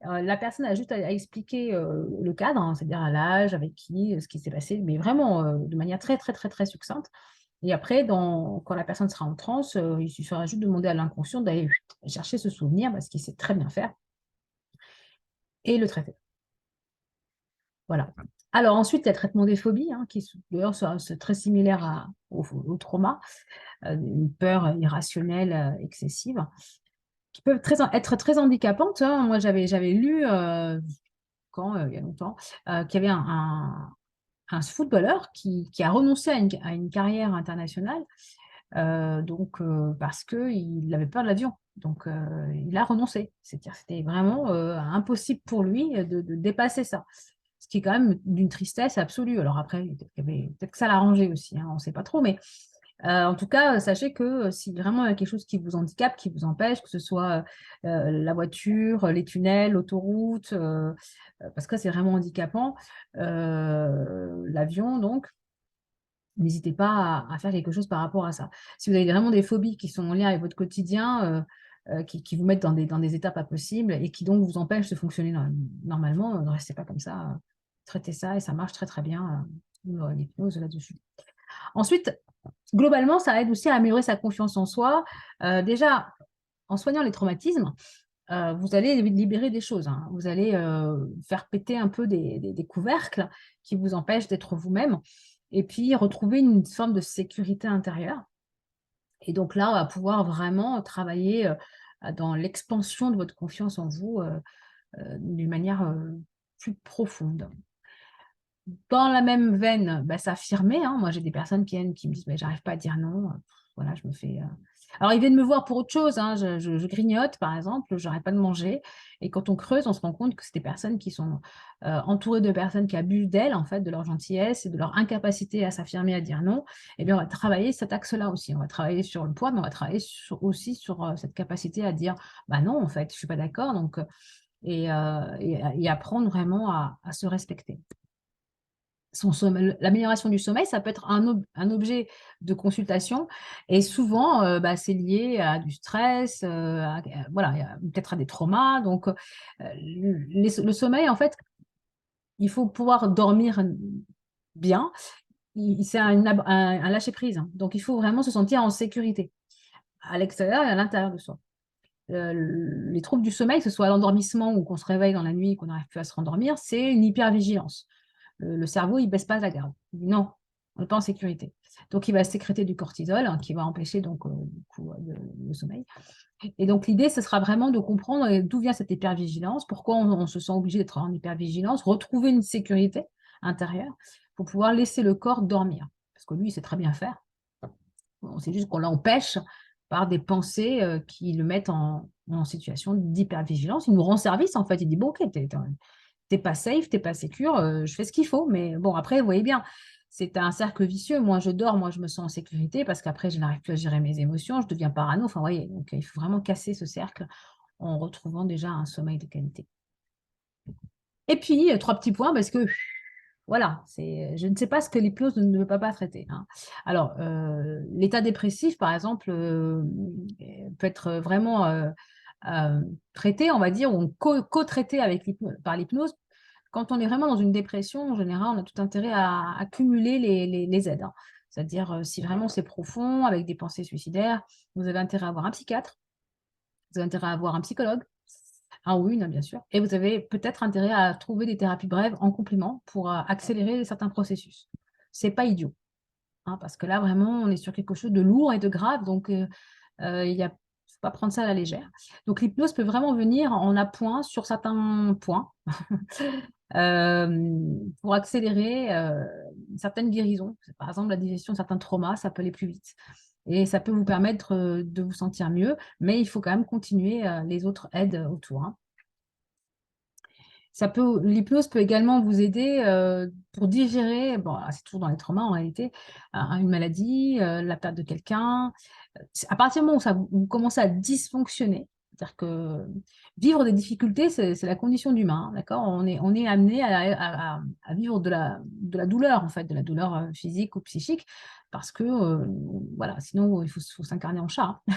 La personne a juste à expliquer le cadre, hein, c'est-à-dire à l'âge, avec qui, ce qui s'est passé, mais vraiment de manière très, très, très, très succincte. Et après, quand la personne sera en transe, il suffira juste de demander à l'inconscient d'aller chercher ce souvenir, parce qu'il sait très bien faire, et le traiter. Voilà. Alors ensuite, il y a le traitement des phobies, hein, qui d'ailleurs c'est très similaire au trauma, une peur irrationnelle, excessive, qui peuvent être très handicapantes, hein. Moi, j'avais lu, il y a longtemps, qu'il y avait un footballeur qui a renoncé à une carrière internationale parce qu'il avait peur de l'avion. Donc, il a renoncé. C'est-à-dire c'était vraiment impossible pour lui de dépasser ça. Ce qui est quand même d'une tristesse absolue. Alors après, peut-être que ça l'arrangeait aussi, hein, on ne sait pas trop, mais en tout cas, sachez que si vraiment il y a quelque chose qui vous handicape, qui vous empêche, que ce soit la voiture, les tunnels, l'autoroute, parce que c'est vraiment handicapant, l'avion, donc, n'hésitez pas à faire quelque chose par rapport à ça. Si vous avez vraiment des phobies qui sont en lien avec votre quotidien, qui vous mettent dans des états pas possibles et qui donc vous empêchent de fonctionner normalement, ne restez pas comme ça. Traitez ça et ça marche très très bien, l'hypnose là-dessus. Ensuite, globalement, ça aide aussi à améliorer sa confiance en soi. Déjà, en soignant les traumatismes, vous allez libérer des choses, hein. Vous allez faire péter un peu des couvercles qui vous empêchent d'être vous-même et puis retrouver une forme de sécurité intérieure. Et donc là, on va pouvoir vraiment travailler dans l'expansion de votre confiance en vous d'une manière plus profonde. Dans la même veine, s'affirmer, hein. Moi, j'ai des personnes qui viennent qui me disent: «Mais j'arrive pas à dire non». Voilà, je me fais, alors ils viennent me voir pour autre chose, hein. Je grignote, par exemple, j'arrête pas de manger et quand on creuse, on se rend compte que c'est des personnes qui sont, entourées de personnes qui abusent d'elles, en fait, de leur gentillesse et de leur incapacité à s'affirmer, à dire non. Et bien, on va travailler cet axe-là aussi. On va travailler sur le poids, mais on va travailler aussi sur, cette capacité à dire: «Bah non, en fait, je suis pas d'accord», donc et apprendre vraiment à se respecter. L'amélioration du sommeil, ça peut être un objet de consultation et souvent, c'est lié à du stress, voilà, peut-être à des traumas. Donc, le sommeil, en fait, il faut pouvoir dormir bien. C'est un lâcher-prise, hein. Donc, il faut vraiment se sentir en sécurité, à l'extérieur et à l'intérieur de soi. Les troubles du sommeil, que ce soit l'endormissement ou qu'on se réveille dans la nuit, qu'on n'arrive plus à se rendormir, c'est une hypervigilance. Le cerveau, il ne baisse pas la garde. Il dit non, on n'est pas en sécurité. Donc, il va sécréter du cortisol, hein, qui va empêcher donc, du coup, le sommeil. Et donc, l'idée, ce sera vraiment de comprendre d'où vient cette hypervigilance, pourquoi on se sent obligé d'être en hypervigilance, retrouver une sécurité intérieure pour pouvoir laisser le corps dormir. Parce que lui, il sait très bien faire. C'est juste qu'on l'empêche par des pensées qui le mettent en situation d'hypervigilance. Il nous rend service, en fait. Il dit, bon, ok, t'es pas safe, t'es pas sécure, je fais ce qu'il faut. Mais bon, après, vous voyez bien, c'est un cercle vicieux. Moi, je dors, moi, je me sens en sécurité parce qu'après, je n'arrive plus à gérer mes émotions, je deviens parano. Enfin, vous voyez, donc il faut vraiment casser ce cercle en retrouvant déjà un sommeil de qualité. Et puis, 3 petits points parce que voilà, je ne sais pas ce que l'hypnose ne veut pas traiter, hein. Alors, l'état dépressif, par exemple, peut être vraiment traité, on va dire, ou co-traité par l'hypnose. Quand on est vraiment dans une dépression, en général, on a tout intérêt à cumuler les aides, hein. C'est-à-dire, si vraiment c'est profond, avec des pensées suicidaires, vous avez intérêt à voir un psychiatre, vous avez intérêt à voir un psychologue, un ou une, hein, bien sûr, et vous avez peut-être intérêt à trouver des thérapies brèves en complément pour accélérer certains processus. C'est pas idiot, hein, parce que là, vraiment, on est sur quelque chose de lourd et de grave, donc il y a faut pas prendre ça à la légère. Donc l'hypnose peut vraiment venir en appoint sur certains points, pour accélérer certaines guérisons. Par exemple, la digestion de certains traumas, ça peut aller plus vite. Et ça peut vous permettre de vous sentir mieux, mais il faut quand même continuer les autres aides autour, hein. L'hypnose peut également vous aider pour digérer, bon, c'est toujours dans les traumas en réalité, une maladie, la perte de quelqu'un. À partir du moment où vous commencez à dysfonctionner, c'est-à-dire que vivre des difficultés, c'est la condition d'humain, hein, d'accord? On est amené à vivre de la douleur, en fait, de la douleur physique ou psychique, parce que, voilà, sinon il faut s'incarner en chat, hein.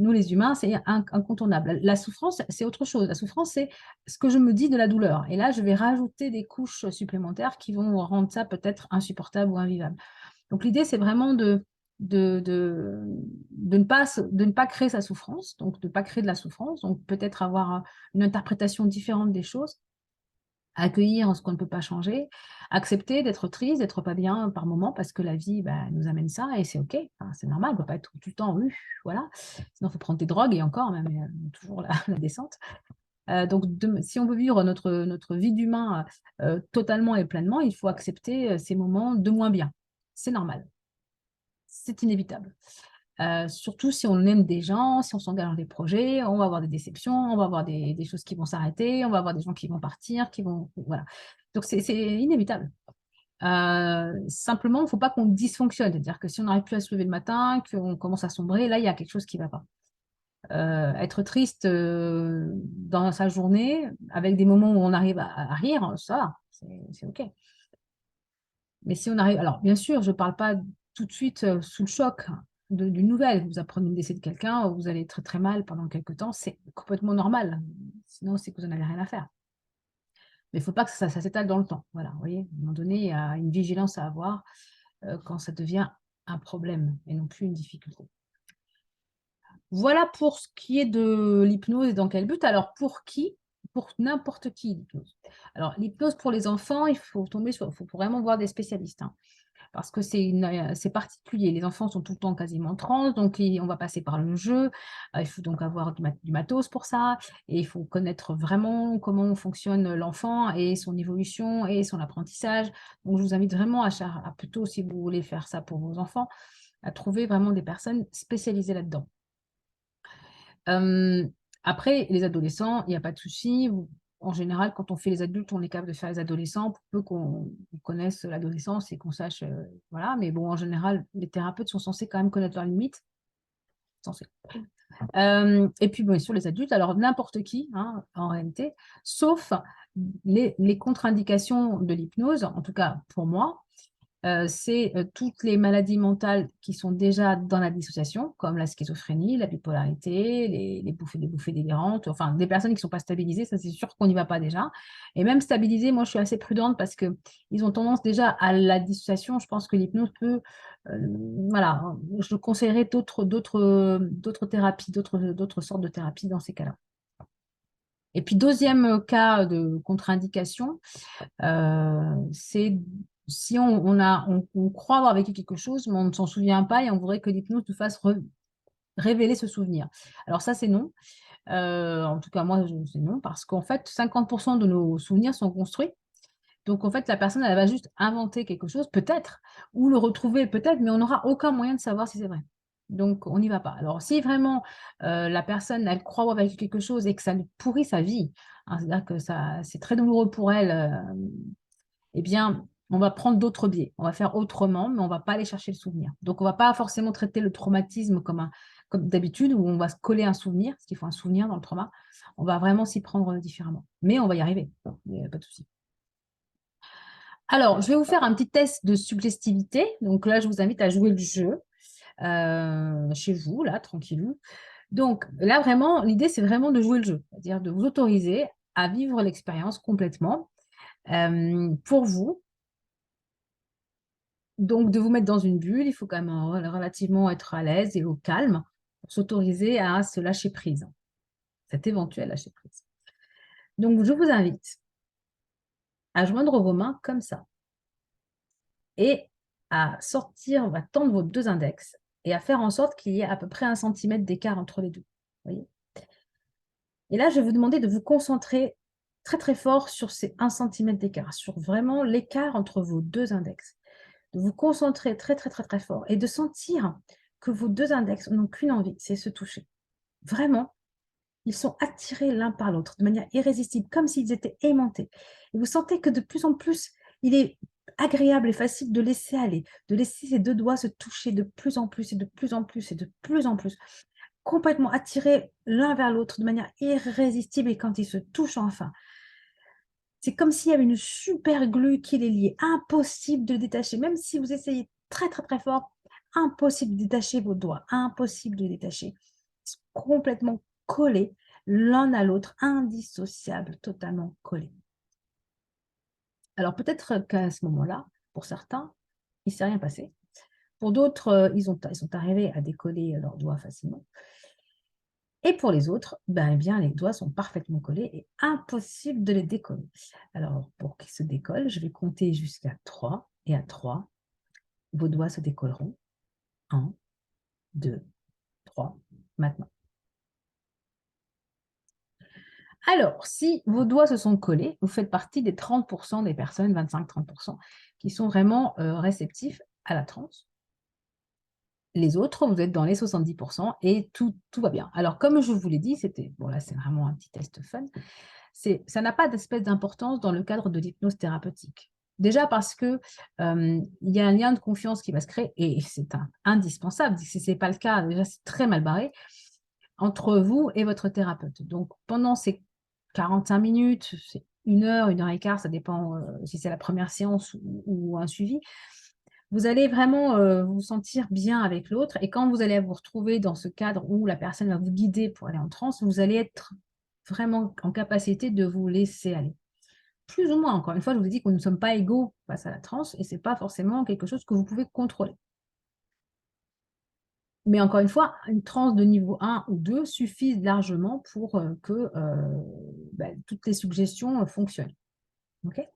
Nous, les humains, c'est incontournable. La souffrance, c'est autre chose. La souffrance, c'est ce que je me dis de la douleur. Et là, je vais rajouter des couches supplémentaires qui vont rendre ça peut-être insupportable ou invivable. Donc, l'idée, c'est vraiment de, de, de ne pas créer sa souffrance, donc de ne pas créer de la souffrance, donc peut-être avoir une interprétation différente des choses, accueillir ce qu'on ne peut pas changer, accepter d'être triste, d'être pas bien par moment, parce que la vie bah, nous amène ça et c'est OK, enfin, c'est normal, on ne peut pas être tout le temps, voilà. Sinon, il faut prendre des drogues et encore, même toujours la descente. Donc, si on veut vivre notre vie d'humain totalement et pleinement, il faut accepter ces moments de moins bien. C'est normal, c'est inévitable. Surtout si on aime des gens, si on s'engage dans des projets, on va avoir des déceptions, on va avoir des choses qui vont s'arrêter, on va avoir des gens qui vont partir, voilà. Donc c'est inévitable. Simplement, il ne faut pas qu'on dysfonctionne, c'est-à-dire que si on n'arrive plus à se lever le matin, qu'on commence à sombrer, là, il y a quelque chose qui ne va pas. Être triste dans sa journée, avec des moments où on arrive à rire, ça va, c'est OK. Mais si on arrive, alors bien sûr, je ne parle pas tout de suite sous le choc d'une nouvelle. Vous apprenez le décès de quelqu'un, vous allez très très mal pendant quelques temps, c'est complètement normal. Sinon, c'est que vous n'en avez rien à faire. Mais il ne faut pas que ça s'étale dans le temps. Voilà, vous voyez, à un moment donné, il y a une vigilance à avoir quand ça devient un problème et non plus une difficulté. Voilà pour ce qui est de l'hypnose et dans quel but. Alors, pour qui? Pour n'importe qui, l'hypnose. Alors, l'hypnose pour les enfants, il faut vraiment voir des spécialistes, hein, parce que c'est particulier. Les enfants sont tout le temps quasiment en transe, donc on va passer par le jeu. Il faut donc avoir du matos pour ça, et il faut connaître vraiment comment fonctionne l'enfant et son évolution et son apprentissage. Donc, je vous invite vraiment à plutôt, si vous voulez faire ça pour vos enfants, à trouver vraiment des personnes spécialisées là-dedans. Après, les adolescents, il n'y a pas de souci. En général, quand on fait les adultes, on est capable de faire les adolescents pour peu qu'on connaisse l'adolescence et qu'on sache, voilà. Mais bon, en général, les thérapeutes sont censés quand même connaître leurs limites. Censés. Et puis, bien sûr, les adultes, alors n'importe qui, hein, en réalité, sauf les contre-indications de l'hypnose, en tout cas pour moi, c'est toutes les maladies mentales qui sont déjà dans la dissociation, comme la schizophrénie, la bipolarité, les bouffées délirantes, enfin des personnes qui ne sont pas stabilisées, ça c'est sûr qu'on n'y va pas déjà. Et même stabilisées, moi je suis assez prudente parce qu'ils ont tendance déjà à la dissociation. Je pense que l'hypnose peut, voilà, je conseillerais d'autres thérapies, d'autres sortes de thérapies dans ces cas-là. Et puis deuxième cas de contre-indication, c'est si on croit avoir vécu quelque chose, mais on ne s'en souvient pas et on voudrait que l'hypnose nous fasse révéler ce souvenir. Alors ça, c'est non. En tout cas, moi, c'est non, parce qu'en fait, 50% de nos souvenirs sont construits. Donc, en fait, la personne, elle va juste inventer quelque chose, peut-être, ou le retrouver, peut-être, mais on n'aura aucun moyen de savoir si c'est vrai. Donc, on n'y va pas. Alors, si vraiment la personne, elle croit avoir vécu quelque chose et que ça lui pourrit sa vie, hein, c'est-à-dire que c'est très douloureux pour elle, eh bien, on va prendre d'autres biais. On va faire autrement, mais on ne va pas aller chercher le souvenir. Donc, on ne va pas forcément traiter le traumatisme comme d'habitude, où on va se coller un souvenir, parce qu'il faut un souvenir dans le trauma. On va vraiment s'y prendre différemment. Mais on va y arriver, il n'y a pas de souci. Alors, je vais vous faire un petit test de suggestivité. Donc là, je vous invite à jouer le jeu chez vous, là, tranquillou. Donc là, vraiment, l'idée, c'est vraiment de jouer le jeu, c'est-à-dire de vous autoriser à vivre l'expérience complètement pour vous. Donc, de vous mettre dans une bulle, il faut quand même relativement être à l'aise et au calme pour s'autoriser à se lâcher prise, cet éventuel lâcher prise. Donc, je vous invite à joindre vos mains comme ça et à sortir, on va tendre vos deux index et à faire en sorte qu'il y ait à peu près 1 centimètre d'écart entre les deux. Voyez. Et là, je vais vous demander de vous concentrer très très fort sur ces 1 centimètre d'écart, sur vraiment l'écart entre vos deux index. De vous concentrer très très très très fort et de sentir que vos deux index n'ont qu'une envie, c'est se toucher. Vraiment, ils sont attirés l'un par l'autre de manière irrésistible, comme s'ils étaient aimantés. Et vous sentez que de plus en plus, il est agréable et facile de laisser aller, de laisser ces deux doigts se toucher de plus en plus et de plus en plus et de plus en plus, complètement attirés l'un vers l'autre de manière irrésistible. Et quand ils se touchent enfin, c'est comme s'il y avait une super glue qui les liait, impossible de le détacher, même si vous essayez très très très fort, impossible de détacher vos doigts, impossible de les détacher. Ils sont complètement collés l'un à l'autre, indissociables, totalement collés. Alors peut-être qu'à ce moment-là, pour certains, il ne s'est rien passé. Pour d'autres, ils sont arrivés à décoller leurs doigts facilement. Et pour les autres, ben, eh bien, les doigts sont parfaitement collés et impossible de les décoller. Alors, pour qu'ils se décollent, je vais compter jusqu'à 3. Et à 3, vos doigts se décolleront. 1, 2, 3, maintenant. Alors, si vos doigts se sont collés, vous faites partie des 30% des personnes, 25-30%, qui sont vraiment réceptifs à la transe. Les autres, vous êtes dans les 70% et tout va bien. Alors, comme je vous l'ai dit, bon là, c'est vraiment un petit test fun. Ça n'a pas d'espèce d'importance dans le cadre de l'hypnose thérapeutique. Déjà parce que il y a un lien de confiance qui va se créer, et c'est indispensable. Si ce n'est pas le cas, déjà, c'est très mal barré, entre vous et votre thérapeute. Donc, pendant ces 45 minutes, c'est 1 heure, 1 heure et quart, ça dépend si c'est la première séance ou un suivi, vous allez vraiment vous sentir bien avec l'autre. Et quand vous allez vous retrouver dans ce cadre où la personne va vous guider pour aller en transe, vous allez être vraiment en capacité de vous laisser aller. Plus ou moins, encore une fois, je vous ai dit qu'on ne sommes pas égaux face à la transe et ce n'est pas forcément quelque chose que vous pouvez contrôler. Mais encore une fois, une transe de niveau 1 ou 2 suffit largement pour que toutes les suggestions fonctionnent. Okay.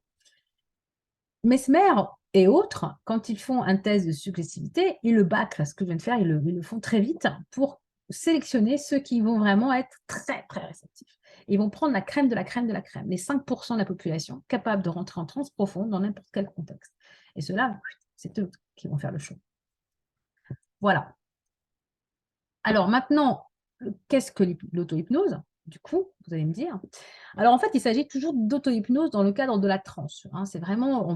Mesmer et autres, quand ils font un test de suggestibilité, ils le bâclent, ce que je viens de faire, ils le font très vite pour sélectionner ceux qui vont vraiment être très, très réceptifs. Ils vont prendre la crème de la crème de la crème, les 5% de la population capables de rentrer en transe profonde dans n'importe quel contexte. Et ceux-là, c'est eux qui vont faire le show. Voilà. Alors maintenant, qu'est-ce que l'auto-hypnose? Du coup, vous allez me dire. Alors en fait, il s'agit toujours d'auto-hypnose dans le cadre de la transe. Hein. C'est vraiment,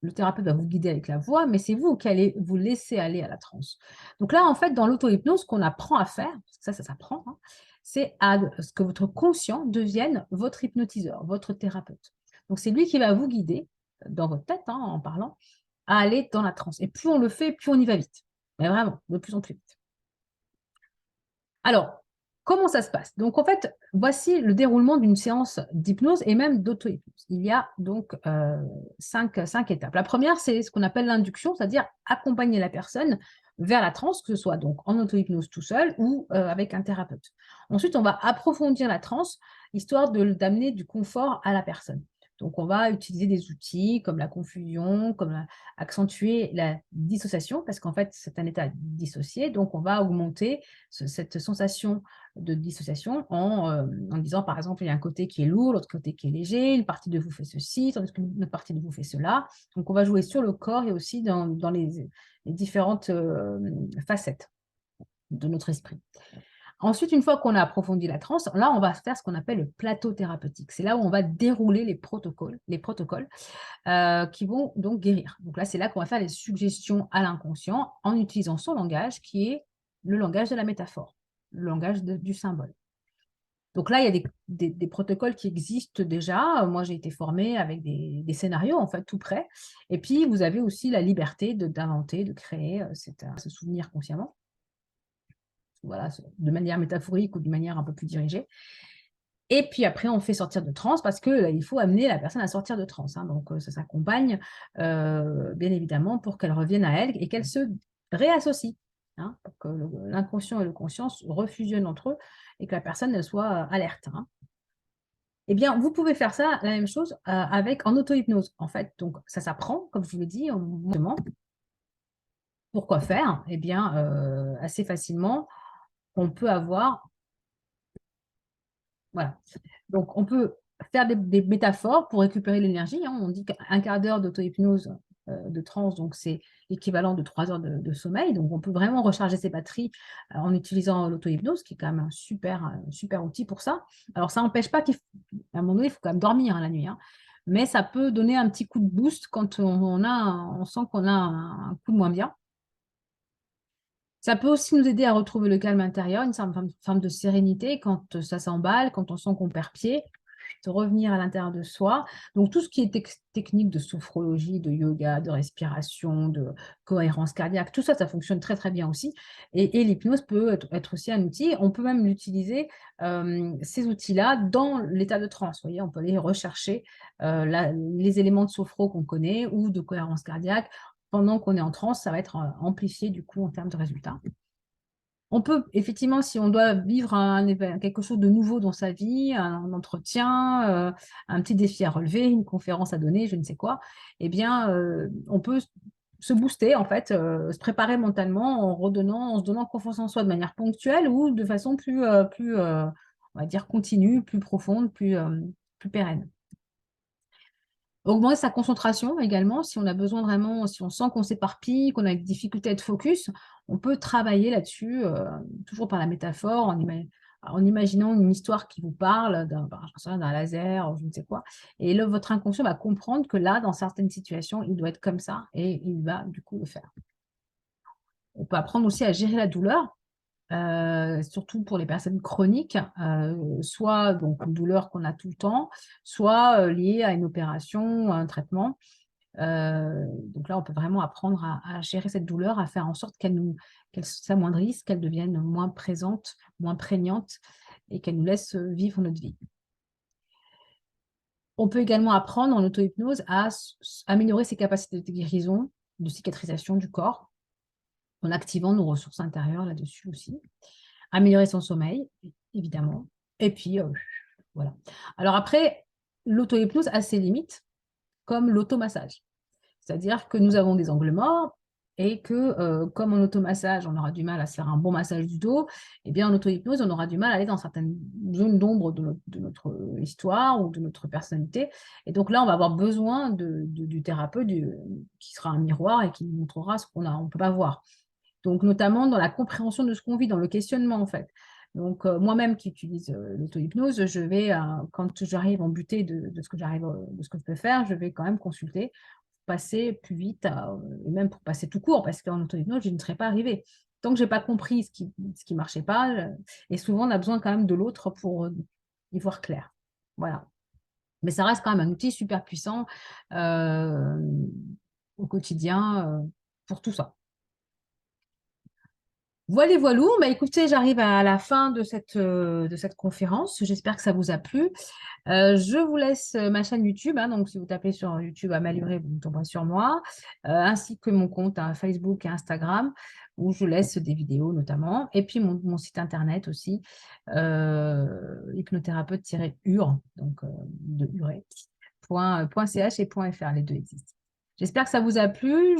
le thérapeute va vous guider avec la voix, mais c'est vous qui allez vous laisser aller à la transe. Donc là, en fait, dans l'auto-hypnose, ce qu'on apprend à faire, parce que ça s'apprend, hein, c'est à ce que votre conscient devienne votre hypnotiseur, votre thérapeute. Donc c'est lui qui va vous guider dans votre tête, hein, en parlant, à aller dans la transe. Et plus on le fait, plus on y va vite. Mais vraiment, de plus en plus vite. Alors, comment ça se passe? Donc, en fait, voici le déroulement d'une séance d'hypnose et même d'auto-hypnose. Il y a donc 5 étapes. La première, c'est ce qu'on appelle l'induction, c'est-à-dire accompagner la personne vers la transe, que ce soit donc en auto-hypnose tout seul ou avec un thérapeute. Ensuite, on va approfondir la transe, histoire d'amener du confort à la personne. Donc, on va utiliser des outils comme la confusion, comme accentuer la dissociation, parce qu'en fait, c'est un état dissocié. Donc, on va augmenter cette sensation de dissociation en disant, par exemple, il y a un côté qui est lourd, l'autre côté qui est léger, une partie de vous fait ceci, tandis qu'une autre partie de vous fait cela. Donc, on va jouer sur le corps et aussi dans les différentes facettes de notre esprit. Ensuite, une fois qu'on a approfondi la transe, là, on va faire ce qu'on appelle le plateau thérapeutique. C'est là où on va dérouler les protocoles qui vont donc guérir. Donc là, c'est là qu'on va faire les suggestions à l'inconscient en utilisant son langage qui est le langage de la métaphore, le langage du symbole. Donc là, il y a des protocoles qui existent déjà. Moi, j'ai été formée avec des scénarios, en fait, tout prêts. Et puis, vous avez aussi la liberté d'inventer, de créer ce souvenir consciemment. Voilà, de manière métaphorique ou de manière un peu plus dirigée. Et puis après, on fait sortir de transe parce qu'il faut amener la personne à sortir de transe, hein. Donc, ça s'accompagne, bien évidemment, pour qu'elle revienne à elle et qu'elle se réassocie, hein, pour que l'inconscient et le conscient refusionnent entre eux et que la personne elle soit alerte, hein. Eh bien, vous pouvez faire ça, la même chose, avec en auto-hypnose, en fait. Donc, ça s'apprend, comme je vous l'ai dit, pourquoi faire? Eh bien, assez facilement, on peut avoir voilà. Donc, on peut faire des métaphores pour récupérer l'énergie, hein. On dit qu'un quart d'heure d'auto-hypnose, de transe, donc c'est l'équivalent de 3 heures de sommeil. Donc, on peut vraiment recharger ses batteries, en utilisant l'auto-hypnose, qui est quand même un super outil pour ça. Alors, ça n'empêche pas qu'à un moment donné, il faut quand même dormir, hein, la nuit, hein. Mais ça peut donner un petit coup de boost quand on sent qu'on a un coup de moins bien. Ça peut aussi nous aider à retrouver le calme intérieur, une forme de sérénité quand ça s'emballe, quand on sent qu'on perd pied, de revenir à l'intérieur de soi. Donc tout ce qui est technique de sophrologie, de yoga, de respiration, de cohérence cardiaque, tout ça, ça fonctionne très très bien aussi. Et l'hypnose peut être aussi un outil. On peut même utiliser ces outils-là dans l'état de transe. Vous voyez, on peut aller rechercher les éléments de sophro qu'on connaît ou de cohérence cardiaque. Pendant qu'on est en transe, ça va être amplifié du coup en termes de résultats. On peut effectivement, si on doit vivre quelque chose de nouveau dans sa vie, un entretien, un petit défi à relever, une conférence à donner, je ne sais quoi, eh bien, on peut se booster en fait, se préparer mentalement en se donnant confiance en soi de manière ponctuelle ou de façon plus on va dire continue, plus profonde, plus pérenne. Augmenter sa concentration également, si on a besoin vraiment, si on sent qu'on s'éparpille, qu'on a des difficultés à être focus, on peut travailler là-dessus, toujours par la métaphore, en imaginant une histoire qui vous parle d'un laser, ou je ne sais quoi. Et là, votre inconscient va comprendre que là, dans certaines situations, il doit être comme ça et il va du coup le faire. On peut apprendre aussi à gérer la douleur. Surtout pour les personnes chroniques, soit donc une douleur qu'on a tout le temps, soit, liée à une opération, à un traitement. Donc là, on peut vraiment apprendre à gérer cette douleur, à faire en sorte qu'elle s'amoindrisse, qu'elle devienne moins présente, moins prégnante et qu'elle nous laisse, vivre notre vie. On peut également apprendre en auto-hypnose à améliorer ses capacités de guérison, de cicatrisation du corps, en activant nos ressources intérieures là-dessus aussi. Améliorer son sommeil, évidemment. Et puis, voilà. Alors après, l'auto-hypnose a ses limites, comme l'automassage. C'est-à-dire que nous avons des angles morts et que, comme en automassage, on aura du mal à se faire un bon massage du dos, eh bien en auto-hypnose, on aura du mal à aller dans certaines zones d'ombre de notre histoire ou de notre personnalité. Et donc là, on va avoir besoin du thérapeute qui sera un miroir et qui nous montrera ce qu'on ne peut pas voir. Donc, notamment dans la compréhension de ce qu'on vit, dans le questionnement, en fait. Donc, moi-même qui utilise l'auto-hypnose, je vais, quand j'arrive en butée de ce que de ce que je peux faire, je vais quand même consulter, passer plus vite, et même pour passer tout court, parce qu'en auto-hypnose, je ne serais pas arrivée. Tant que je n'ai pas compris ce qui marchait pas, et souvent, on a besoin quand même de l'autre pour y voir clair. Voilà. Mais ça reste quand même un outil super puissant au quotidien pour tout ça. Voilà, voilou. Bah, écoutez, j'arrive à la fin de cette conférence. J'espère que ça vous a plu. Je vous laisse ma chaîne YouTube, hein, donc si vous tapez sur YouTube Amaluré, vous tomberez sur moi, ainsi que mon compte Facebook et Instagram, où je laisse des vidéos notamment, et puis mon site internet aussi, hypnothérapeute-ur, donc de Uret, .ch et .fr, les deux existent. J'espère que ça vous a plu.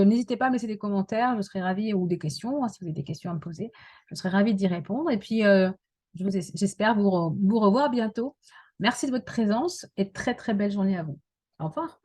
N'hésitez pas à me laisser des commentaires, je serai ravie, ou des questions, hein, si vous avez des questions à me poser, je serai ravie d'y répondre. Et puis, j'espère vous revoir bientôt. Merci de votre présence et très très belle journée à vous. Au revoir.